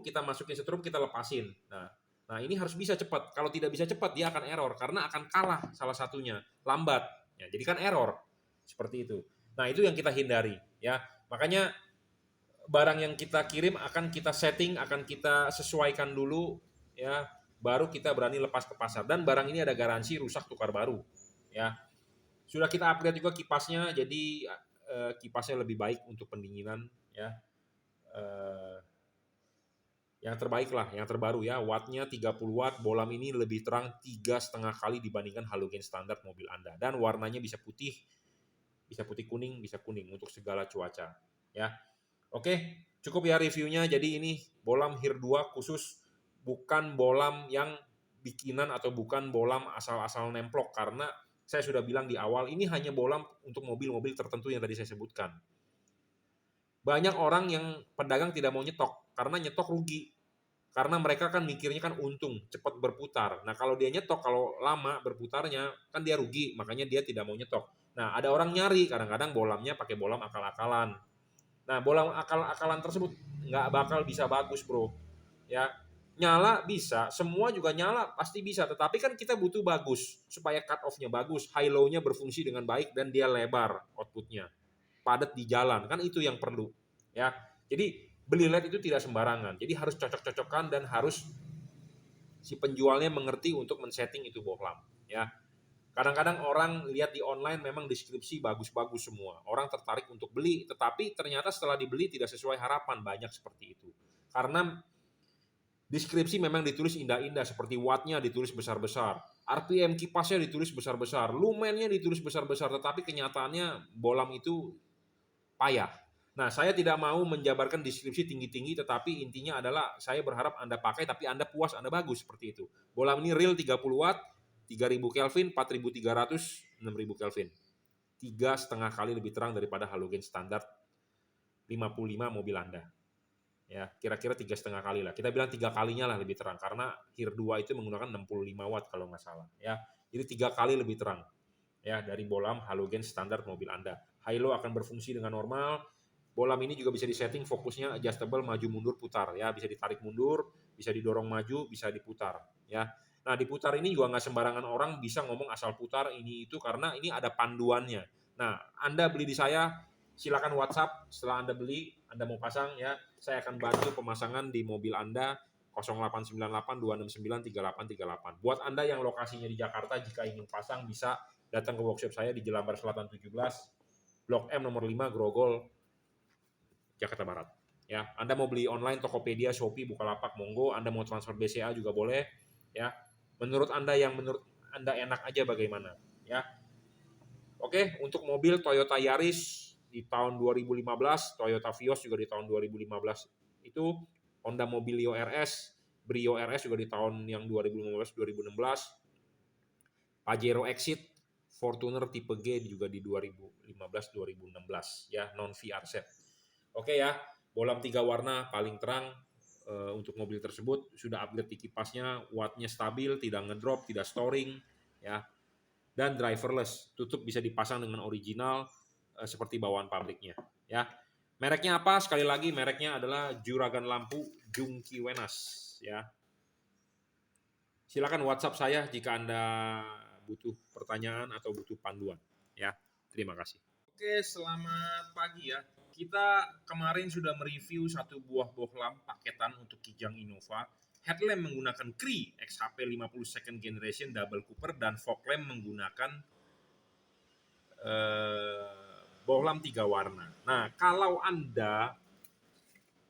kita masukin setrum, kita lepasin. Nah ini harus bisa cepat. Kalau tidak bisa cepat, dia akan error. Karena akan kalah salah satunya, lambat. Ya, jadi kan error. seperti itu. Nah, itu yang kita hindari ya. Makanya barang yang kita kirim akan kita setting, akan kita sesuaikan dulu ya, baru kita berani lepas ke pasar. Dan barang ini ada garansi rusak tukar baru ya. Sudah kita upgrade juga kipasnya, jadi kipasnya lebih baik untuk pendinginan ya. Eh, yang terbaik lah, yang terbaru ya, wattnya 30 watt, bolam ini lebih terang 3,5 kali dibandingkan halogen standar mobil Anda, dan warnanya bisa putih kuning, bisa kuning untuk segala cuaca ya. Oke, cukup ya reviewnya. Jadi ini bolam HIR 2 khusus, bukan bolam yang bikinan atau bukan bolam asal-asal nemplok, karena saya sudah bilang di awal ini hanya bolam untuk mobil-mobil tertentu yang tadi saya sebutkan. Banyak orang yang pedagang tidak mau nyetok karena nyetok rugi. Karena mereka kan mikirnya kan untung, cepat berputar. Nah, kalau dia nyetok, kalau lama berputarnya, kan dia rugi, makanya dia tidak mau nyetok. Nah, ada orang nyari, kadang-kadang bolamnya pakai bolam akal-akalan. Nah, bolam akal-akalan tersebut nggak bakal bisa bagus, bro. Ya, nyala bisa, semua juga nyala pasti bisa, tetapi kan kita butuh bagus, supaya cut off-nya bagus, high low-nya berfungsi dengan baik, dan dia lebar output-nya, padat di jalan, kan itu yang perlu. Ya, jadi beli LED itu tidak sembarangan, jadi harus cocok-cocokkan dan harus si penjualnya mengerti untuk men-setting itu bohlam. Ya, kadang-kadang orang lihat di online memang deskripsi bagus-bagus semua, orang tertarik untuk beli, tetapi ternyata setelah dibeli tidak sesuai harapan, banyak seperti itu. Karena deskripsi memang ditulis indah-indah, seperti wattnya ditulis besar-besar, RPM kipasnya ditulis besar-besar, lumennya ditulis besar-besar, tetapi kenyataannya bolam itu payah. Nah, saya tidak mau menjabarkan deskripsi tinggi-tinggi, tetapi intinya adalah saya berharap Anda pakai, tapi Anda puas, Anda bagus, seperti itu. Bolam ini real 30 watt, 3000 Kelvin, 4300, 6000 Kelvin. 3,5 kali lebih terang daripada halogen standar 55 mobil Anda. Ya, kira-kira 3,5 kali lah. Kita bilang 3 kalinya lah lebih terang, karena HIR 2 itu menggunakan 65 watt kalau nggak salah. Ya, jadi 3 kali lebih terang ya dari bolam halogen standar mobil Anda. High low akan berfungsi dengan normal. Bolam ini juga bisa disetting fokusnya adjustable, maju mundur putar ya, bisa ditarik mundur, bisa didorong maju, bisa diputar ya. Nah, diputar ini juga nggak sembarangan orang bisa ngomong asal putar ini itu, karena ini ada panduannya. Nah, Anda beli di saya, silakan WhatsApp setelah Anda beli, Anda mau pasang ya, saya akan bantu pemasangan di mobil Anda. 0898-269-3838. Buat Anda yang lokasinya di Jakarta, jika ingin pasang bisa datang ke workshop saya di Jelambar Selatan 17, Blok M nomor 5, Grogol, Jakarta Barat. Ya, Anda mau beli online Tokopedia, Shopee, Bukalapak, monggo. Anda mau transfer BCA juga boleh. Ya, menurut Anda enak aja bagaimana. Ya, oke. Untuk mobil Toyota Yaris di tahun 2015, Toyota Vios juga di tahun 2015 itu, Honda Mobilio RS, Brio RS juga di tahun yang 2015-2016, Pajero Exit, Fortuner tipe G juga di 2015-2016 ya, non VR set. Oke ya, bolam 3 warna paling terang untuk mobil tersebut, sudah upgrade di kipasnya, wattnya stabil, tidak ngedrop, tidak storing ya, dan driverless, tutup bisa dipasang dengan original seperti bawaan pabriknya ya. Mereknya apa? Sekali lagi mereknya adalah Juragan Lampu Jungki Wenas ya. Silakan WhatsApp saya jika Anda butuh pertanyaan atau butuh panduan ya. Terima kasih. Oke, selamat pagi ya. Kita kemarin sudah mereview satu buah bohlam paketan untuk Kijang Innova. Headlamp menggunakan Cree XHP 50 second generation double cooper, dan fog lamp menggunakan bohlam 3 warna. Nah, kalau Anda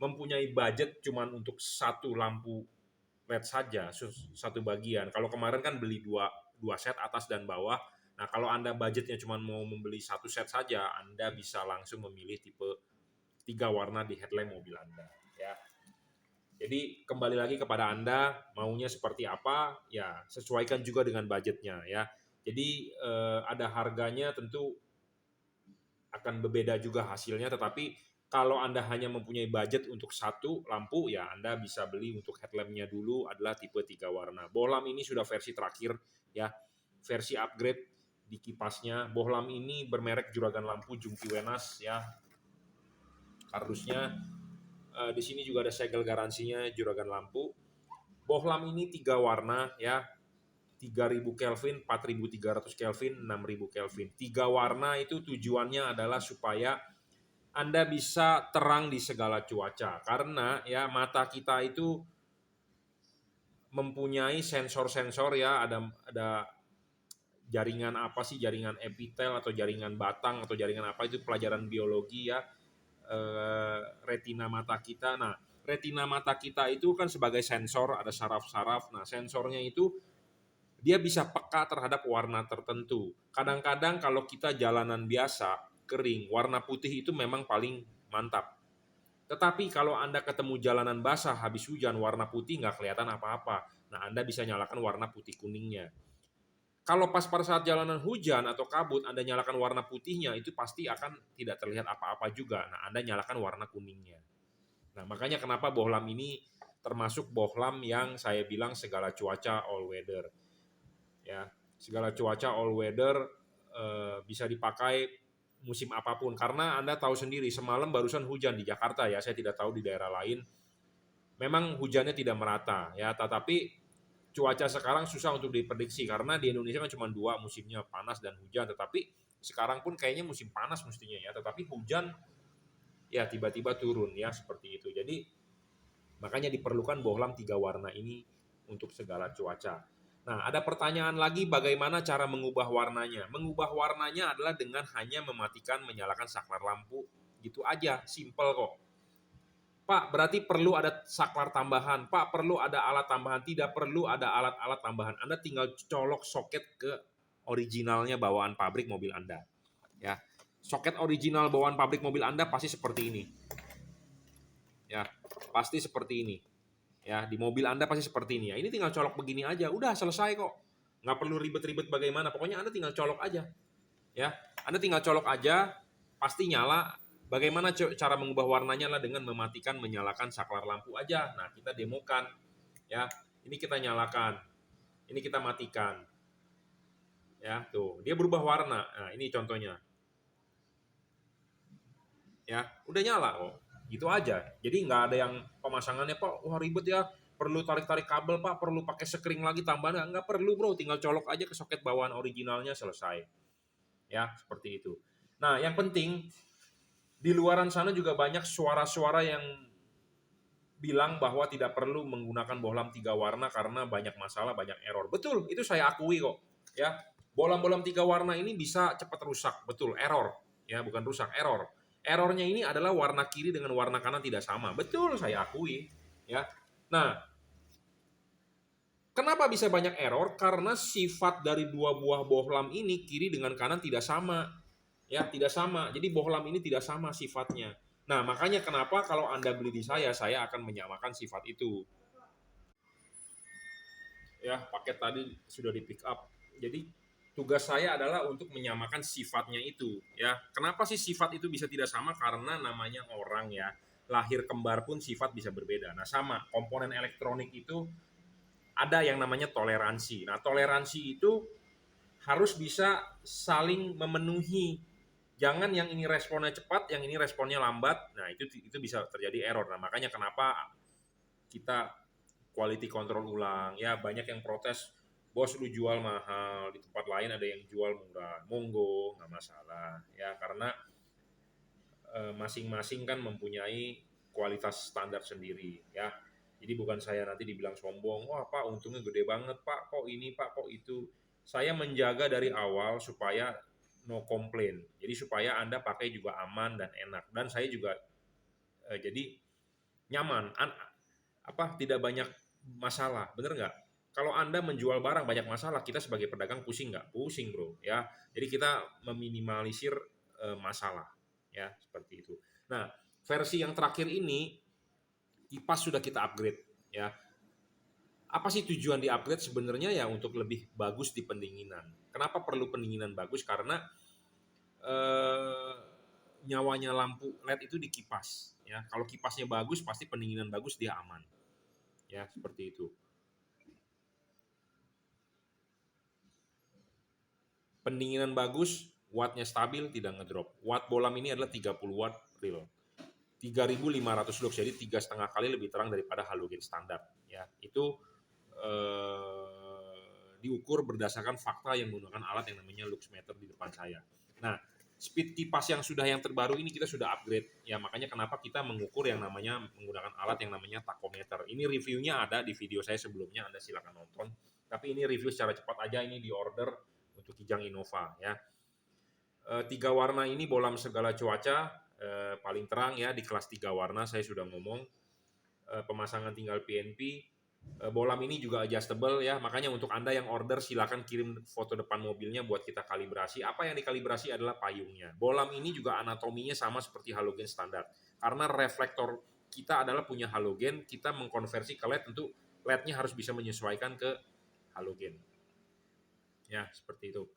mempunyai budget cuman untuk satu lampu LED saja, satu bagian. Kalau kemarin kan beli dua set atas dan bawah. Nah, kalau Anda budgetnya cuma mau membeli satu set saja, Anda bisa langsung memilih tipe 3 warna di headlamp mobil Anda ya. Jadi kembali lagi kepada Anda maunya seperti apa, ya sesuaikan juga dengan budgetnya ya. Jadi ada harganya, tentu akan berbeda juga hasilnya, tetapi kalau Anda hanya mempunyai budget untuk satu lampu, ya Anda bisa beli untuk headlampnya dulu adalah tipe 3 warna. Bohlam ini sudah versi terakhir ya, versi upgrade di kipasnya. Bohlam ini bermerek Juragan Lampu Jungki Wenas ya. Kardusnya di sini juga ada segel garansinya Juragan Lampu. Bohlam ini 3 warna ya. 3000 Kelvin, 4300 Kelvin, 6000 Kelvin. 3 warna itu tujuannya adalah supaya Anda bisa terang di segala cuaca. Karena ya mata kita itu mempunyai sensor-sensor ya, ada jaringan apa sih, jaringan epitel atau jaringan batang atau jaringan apa, itu pelajaran biologi ya, retina mata kita. Nah, retina mata kita itu kan sebagai sensor, ada saraf-saraf. Nah, sensornya itu dia bisa peka terhadap warna tertentu. Kadang-kadang kalau kita jalanan biasa, kering, warna putih itu memang paling mantap. Tetapi kalau Anda ketemu jalanan basah habis hujan, warna putih nggak kelihatan apa-apa. Nah, Anda bisa nyalakan warna putih kuningnya. Kalau pas pada saat jalanan hujan atau kabut, Anda nyalakan warna putihnya, itu pasti akan tidak terlihat apa-apa juga. Nah, Anda nyalakan warna kuningnya. Nah, makanya kenapa bohlam ini termasuk bohlam yang saya bilang segala cuaca all weather. Ya, segala cuaca all weather bisa dipakai musim apapun. Karena Anda tahu sendiri, semalam barusan hujan di Jakarta ya, saya tidak tahu di daerah lain. Memang hujannya tidak merata ya, tetapi cuaca sekarang susah untuk diprediksi karena di Indonesia kan cuma 2 musimnya, panas dan hujan. Tetapi sekarang pun kayaknya musim panas mestinya ya, tetapi hujan ya tiba-tiba turun ya, seperti itu. Jadi makanya diperlukan bohlam 3 warna ini untuk segala cuaca. Nah, ada pertanyaan lagi, bagaimana cara mengubah warnanya? Mengubah warnanya adalah dengan hanya mematikan, menyalakan saklar lampu, gitu aja, simple kok. Pak, berarti perlu ada saklar tambahan. Pak, perlu ada alat tambahan. Tidak perlu ada alat-alat tambahan. Anda tinggal colok soket ke originalnya bawaan pabrik mobil Anda. Ya, soket original bawaan pabrik mobil Anda pasti seperti ini. Ya, pasti seperti ini. Ya, di mobil Anda pasti seperti ini. Ya, ini tinggal colok begini aja, udah selesai kok. Nggak perlu ribet-ribet bagaimana. Pokoknya Anda tinggal colok aja. Ya, Anda tinggal colok aja, pasti nyala. Bagaimana cara mengubah warnanya adalah dengan mematikan, menyalakan saklar lampu aja. Nah, kita demokan. Ya, ini kita nyalakan, ini kita matikan. Ya, tuh, dia berubah warna. Nah, ini contohnya. Ya, udah nyala kok. Gitu aja. Jadi nggak ada yang pemasangannya, Pak, wah ribet ya. Perlu tarik-tarik kabel, Pak, perlu pakai sekring lagi tambahan. Nggak perlu, bro. Tinggal colok aja ke soket bawaan originalnya, selesai. Ya, seperti itu. Nah, yang penting di luaran sana juga banyak suara-suara yang bilang bahwa tidak perlu menggunakan bohlam 3 warna karena banyak masalah, banyak error. Betul, itu saya akui kok. Ya, bohlam-bohlam 3 warna ini bisa cepat rusak, betul, error. Ya, bukan rusak, error. Errornya ini adalah warna kiri dengan warna kanan tidak sama. Betul, saya akui. Ya. Nah, kenapa bisa banyak error? Karena sifat dari 2 buah bohlam ini kiri dengan kanan tidak sama. Ya, tidak sama. Jadi bohlam ini tidak sama sifatnya. Nah, makanya kenapa kalau Anda beli di saya akan menyamakan sifat itu. Ya, paket tadi sudah di pick up. Jadi tugas saya adalah untuk menyamakan sifatnya itu. Ya, kenapa sih sifat itu bisa tidak sama? Karena namanya orang ya. Lahir kembar pun sifat bisa berbeda. Nah, sama komponen elektronik itu ada yang namanya toleransi. Nah, toleransi itu harus bisa saling memenuhi. Jangan yang ini responnya cepat, yang ini responnya lambat. Nah, itu bisa terjadi error. Nah, makanya kenapa kita quality control ulang. Ya, banyak yang protes, bos lu jual mahal, di tempat lain ada yang jual murah. Monggo, nggak masalah. Ya, karena masing-masing kan mempunyai kualitas standar sendiri. Ya, jadi bukan saya nanti dibilang sombong, wah Pak untungnya gede banget Pak, kok ini Pak, kok itu. Saya menjaga dari awal supaya no complain. Jadi supaya Anda pakai juga aman dan enak. Dan saya juga jadi nyaman, tidak banyak masalah, bener nggak? Kalau Anda menjual barang banyak masalah, kita sebagai pedagang pusing nggak? Pusing bro, ya. Jadi kita meminimalisir masalah, ya seperti itu. Nah, versi yang terakhir ini kipas sudah kita upgrade, ya. Apa sih tujuan di upgrade? Sebenarnya ya untuk lebih bagus di pendinginan. Kenapa perlu pendinginan bagus? Karena nyawanya lampu LED itu di kipas. Ya, kalau kipasnya bagus, pasti pendinginan bagus, dia aman. Ya, seperti itu. Pendinginan bagus, wattnya stabil, tidak ngedrop. Watt bohlam ini adalah 30 watt real. 3.500 lux, jadi 3,5 kali lebih terang daripada halogen standar. Ya, itu diukur berdasarkan fakta yang menggunakan alat yang namanya luxmeter di depan saya. Nah, speed kipas yang terbaru ini kita sudah upgrade ya, makanya kenapa kita mengukur yang namanya menggunakan alat yang namanya tachometer. Ini reviewnya ada di video saya sebelumnya, Anda silakan nonton. Tapi ini review secara cepat aja, ini di order untuk Kijang Innova ya. 3 warna ini bolam segala cuaca, paling terang ya di kelas 3 warna saya sudah ngomong. Pemasangan tinggal PNP. Bolam ini juga adjustable ya, makanya untuk Anda yang order silakan kirim foto depan mobilnya buat kita kalibrasi. Apa yang dikalibrasi adalah payungnya. Bolam ini juga anatominya sama seperti halogen standar. Karena reflektor kita adalah punya halogen, kita mengkonversi ke LED, tentu LED-nya harus bisa menyesuaikan ke halogen. Ya, seperti itu.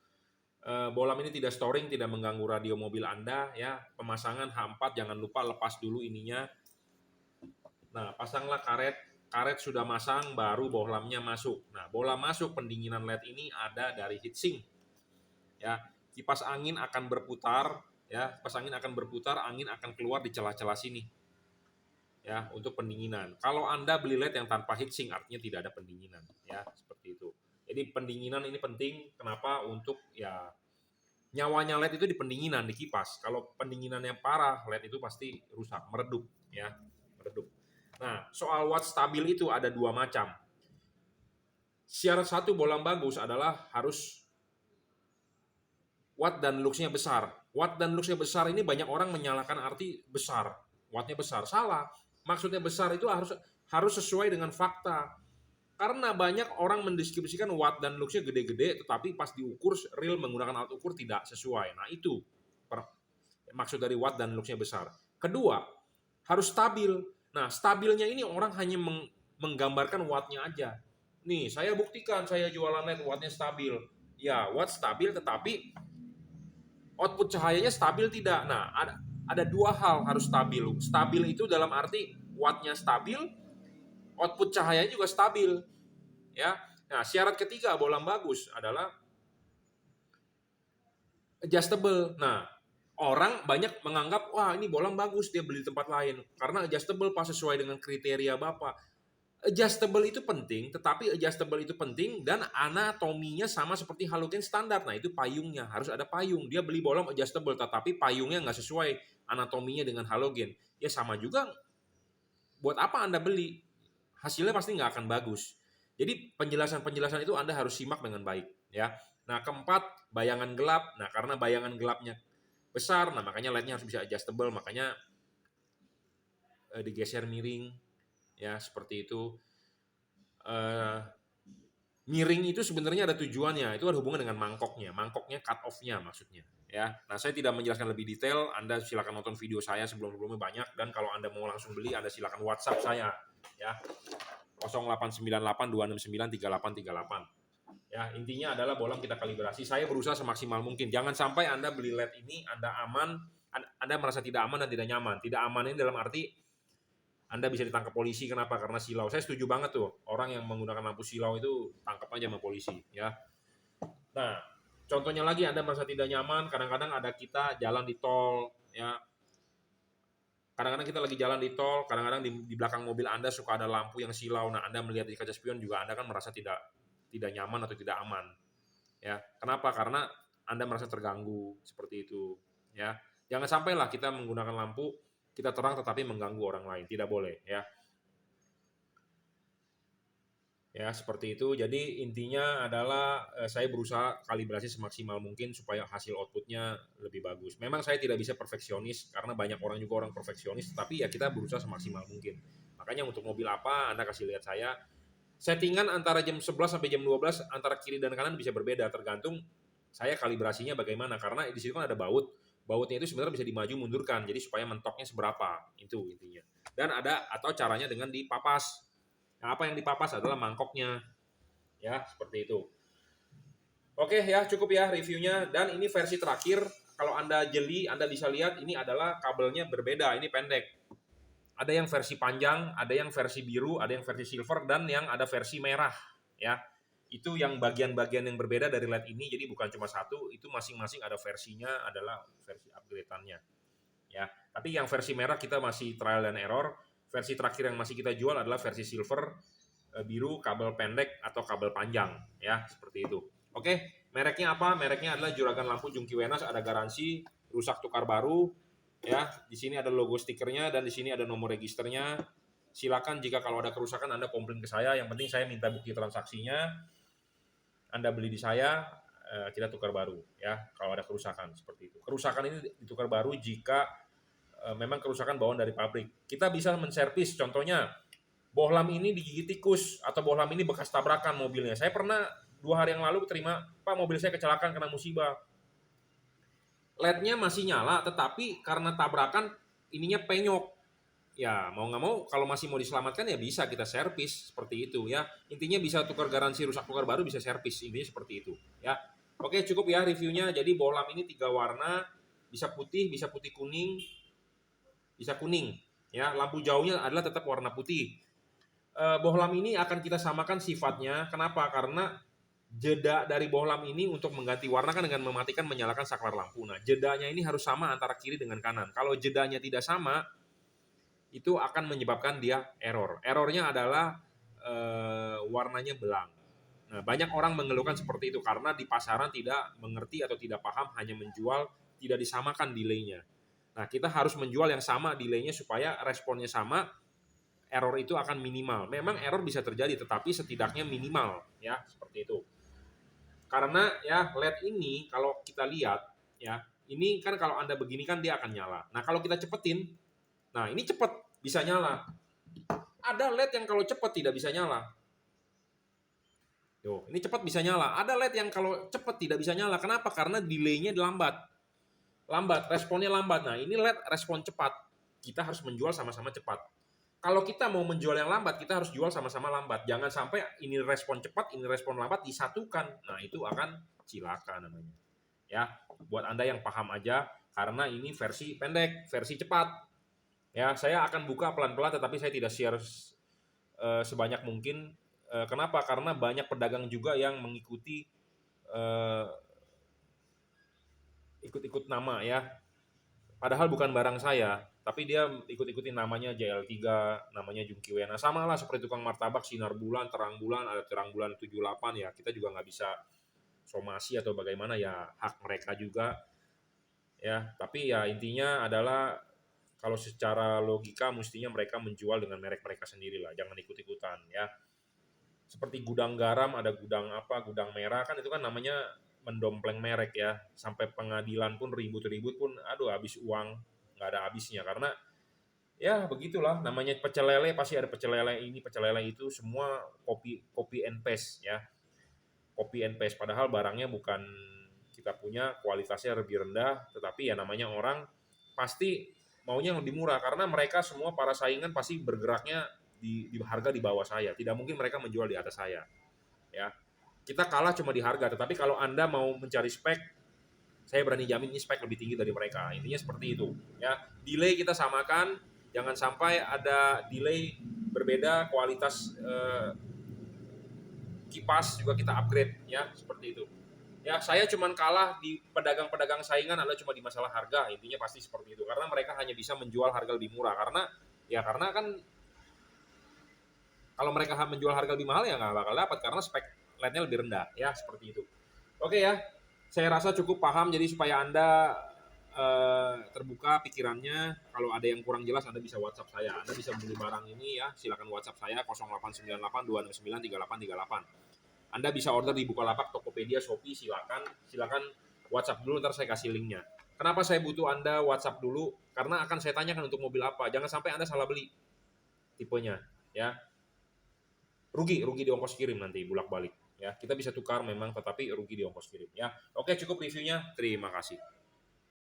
Bolam ini tidak storing, tidak mengganggu radio mobil Anda ya. Pemasangan H4 jangan lupa lepas dulu ininya. Nah, pasanglah karet sudah masang, baru bohlamnya masuk. Nah, bohlam masuk pendinginan LED ini ada dari heatsink. Ya, kipas angin akan berputar, ya, kipas angin akan berputar, angin akan keluar di celah-celah sini. Ya, untuk pendinginan. Kalau Anda beli LED yang tanpa heatsink, artinya tidak ada pendinginan, ya, seperti itu. Jadi pendinginan ini penting, kenapa? Untuk ya nyawanya LED itu di pendinginan, di kipas. Kalau pendinginannya parah, LED itu pasti rusak, meredup, ya, meredup. Nah, soal watt stabil itu ada 2 macam. Syarat satu bolam bagus adalah harus watt dan luxnya besar. Watt dan luxnya besar ini banyak orang menyalahkan arti besar. Wattnya besar. Salah. Maksudnya besar itu harus sesuai dengan fakta. Karena banyak orang mendeskripsikan watt dan luxnya gede-gede, tetapi pas diukur real menggunakan alat ukur tidak sesuai. Nah, itu maksud dari watt dan luxnya besar. Kedua, harus stabil. Nah, stabilnya ini orang hanya menggambarkan wattnya aja. Nih, saya buktikan saya jualan LED wattnya stabil. Ya, watt stabil tetapi output cahayanya stabil tidak. Nah, ada 2 hal harus stabil. Stabil itu dalam arti wattnya stabil, output cahayanya juga stabil. Ya. Nah, syarat ketiga bolam bagus adalah adjustable. Nah, orang banyak menganggap, wah ini bolam bagus, dia beli di tempat lain. Karena adjustable pas sesuai dengan kriteria Bapak. Adjustable itu penting, tetapi adjustable itu penting dan anatominya sama seperti halogen standar. Nah, itu payungnya, harus ada payung. Dia beli bolam adjustable, tetapi payungnya nggak sesuai anatominya dengan halogen. Ya sama juga, buat apa Anda beli? Hasilnya pasti nggak akan bagus. Jadi penjelasan-penjelasan itu Anda harus simak dengan baik. Ya. Nah, keempat, bayangan gelap. Nah, karena bayangan gelapnya besar, nah makanya LED-nya harus bisa adjustable, makanya digeser miring, ya seperti itu. Miring itu sebenarnya ada tujuannya, itu ada hubungan dengan mangkoknya cut off-nya maksudnya. Ya, nah saya tidak menjelaskan lebih detail, Anda silakan nonton video saya sebelum-sebelumnya banyak, dan kalau Anda mau langsung beli, Anda silakan WhatsApp saya, ya 0898-269-3838. Ya, intinya adalah bolam kita kalibrasi. Saya berusaha semaksimal mungkin. Jangan sampai Anda beli LED ini, Anda aman, Anda merasa tidak aman dan tidak nyaman. Tidak aman ini dalam arti Anda bisa ditangkap polisi. Kenapa? Karena silau. Saya setuju banget tuh. Orang yang menggunakan lampu silau itu tangkap aja sama polisi. Ya. Nah, contohnya lagi Anda merasa tidak nyaman. Kadang-kadang ada kita jalan di tol. Ya. Kadang-kadang kita lagi jalan di tol. Kadang-kadang di belakang mobil Anda suka ada lampu yang silau. Nah, Anda melihat di kaca spion juga Anda kan merasa tidak nyaman atau tidak aman. Ya, kenapa? Karena Anda merasa terganggu seperti itu, ya. Jangan sampailah kita menggunakan lampu kita terang tetapi mengganggu orang lain, tidak boleh, ya. Ya, seperti itu. Jadi intinya adalah saya berusaha kalibrasi semaksimal mungkin supaya hasil outputnya lebih bagus. Memang saya tidak bisa perfeksionis karena banyak orang juga orang perfeksionis, tapi ya kita berusaha semaksimal mungkin. Makanya untuk mobil apa Anda kasih lihat saya. Settingan antara jam 11 sampai jam 12 antara kiri dan kanan bisa berbeda tergantung saya kalibrasinya bagaimana, karena di situ kan ada baut. Bautnya itu sebenarnya bisa dimaju mundurkan jadi supaya mentoknya seberapa, itu intinya. Dan ada atau caranya dengan dipapas. Nah, apa yang dipapas adalah mangkoknya. Ya, seperti itu. Oke ya, cukup ya reviewnya, dan ini versi terakhir. Kalau Anda jeli, Anda bisa lihat ini adalah kabelnya berbeda, ini pendek. Ada yang versi panjang, ada yang versi biru, ada yang versi silver, dan yang ada versi merah. Ya, itu yang bagian-bagian yang berbeda dari LED ini. Jadi bukan cuma satu, itu masing-masing ada versinya, adalah versi upgrade-annya. Ya, tapi yang versi merah kita masih trial and error. Versi terakhir yang masih kita jual adalah versi silver. biru, kabel pendek atau kabel panjang ya, seperti itu. Oke, mereknya apa? Mereknya adalah Juragan Lampu Jungki Wenas, ada garansi rusak tukar baru ya. Di sini ada logo stikernya dan di sini ada nomor registernya. Silakan jika kalau ada kerusakan Anda komplain ke saya, yang penting saya minta bukti transaksinya. Anda beli di saya, kita tukar baru ya kalau ada kerusakan seperti itu. Kerusakan ini ditukar baru jika memang kerusakan bawaan dari pabrik. Kita bisa menservis, contohnya bohlam ini digigit tikus atau bohlam ini bekas tabrakan mobilnya. Saya pernah 2 hari yang lalu terima, Pak, mobil saya kecelakaan kena musibah. LED-nya masih nyala, tetapi karena tabrakan ininya penyok. Ya mau nggak mau kalau masih mau diselamatkan ya bisa kita servis seperti itu ya. Intinya bisa tukar garansi rusak tukar baru, bisa servis, intinya seperti itu ya. Oke, cukup ya reviewnya. Jadi bohlam ini 3 warna, bisa putih kuning, bisa kuning ya. Lampu jauhnya adalah tetap warna putih. Bohlam ini akan kita samakan sifatnya. Kenapa? Karena jeda dari bohlam ini untuk mengganti warna kan dengan mematikan menyalakan saklar lampu. Nah, jedanya ini harus sama antara kiri dengan kanan. Kalau jedanya tidak sama, itu akan menyebabkan dia error. Errornya adalah warnanya belang. Nah, banyak orang mengeluhkan seperti itu karena di pasaran tidak mengerti atau tidak paham, hanya menjual, tidak disamakan delay-nya. Nah, kita harus menjual yang sama delay-nya supaya responnya sama, error itu akan minimal. Memang error bisa terjadi, tetapi setidaknya minimal, ya, seperti itu. Karena ya LED ini kalau kita lihat, ya, ini kan kalau Anda begini kan dia akan nyala. Nah, kalau kita cepetin, nah ini cepet bisa nyala. Ada LED yang kalau cepet tidak bisa nyala. Yo, ini cepat bisa nyala. Ada LED yang kalau cepat tidak bisa nyala. Kenapa? Karena delay-nya lambat. Lambat, responnya lambat. Nah, ini LED respon cepat. Kita harus menjual sama-sama cepat. Kalau kita mau menjual yang lambat, kita harus jual sama-sama lambat. Jangan sampai ini respon cepat, ini respon lambat disatukan. Nah, itu akan cilaka namanya. Ya, buat Anda yang paham aja, karena ini versi pendek, versi cepat. Ya, saya akan buka pelan-pelan, tetapi saya tidak share sebanyak mungkin. Kenapa? Karena banyak pedagang juga yang mengikuti ikut-ikut nama ya. Padahal bukan barang saya, tapi dia ikut-ikutin namanya JL3, namanya Jungki Wena. Sama lah seperti tukang martabak, sinar bulan, terang bulan, ada terang bulan 78 ya. Kita juga nggak bisa somasi atau bagaimana ya, hak mereka juga. Ya, tapi ya intinya adalah kalau secara logika mestinya mereka menjual dengan merek mereka sendiri lah, jangan ikut-ikutan ya. Seperti gudang garam, ada gudang apa, gudang merah, kan itu kan namanya mendompleng merek ya. Sampai pengadilan pun ribut-ribut pun, aduh habis uang, nggak ada habisnya. Karena ya begitulah, namanya pecel lele pasti ada pecel lele ini, pecel lele itu, semua copy and paste ya. Copy and paste, padahal barangnya bukan kita punya, kualitasnya lebih rendah, tetapi ya namanya orang pasti maunya yang lebih murah, karena mereka semua para saingan pasti bergeraknya di harga di bawah saya. Tidak mungkin mereka menjual di atas saya. Ya. Kita kalah cuma di harga, tetapi kalau Anda mau mencari spek, saya berani jamin ini spek lebih tinggi dari mereka. Intinya seperti itu. Ya. Delay kita samakan, jangan sampai ada delay berbeda, kualitas kipas juga kita upgrade ya, seperti itu. Ya, saya cuma kalah di pedagang-pedagang saingan adalah cuma di masalah harga, intinya pasti seperti itu. Karena mereka hanya bisa menjual harga lebih murah, karena kan kalau mereka menjual harga lebih mahal ya nggak bakal dapat karena spek LED-nya lebih rendah ya, seperti itu. Oke ya, saya rasa cukup paham, jadi supaya Anda terbuka pikirannya. Kalau ada yang kurang jelas Anda bisa WhatsApp saya. Anda bisa beli barang ini ya, silakan WhatsApp saya 0898 269 3838. Anda bisa order di Bukalapak, Tokopedia, Shopee, silakan WhatsApp dulu, ntar saya kasih linknya. Kenapa saya butuh Anda WhatsApp dulu? Karena akan saya tanyakan untuk mobil apa. Jangan sampai Anda salah beli tipenya ya. Rugi di ongkos kirim nanti bolak-balik ya. Kita bisa tukar memang, tetapi rugi di ongkos kirim ya. Oke, cukup reviewnya. Terima kasih.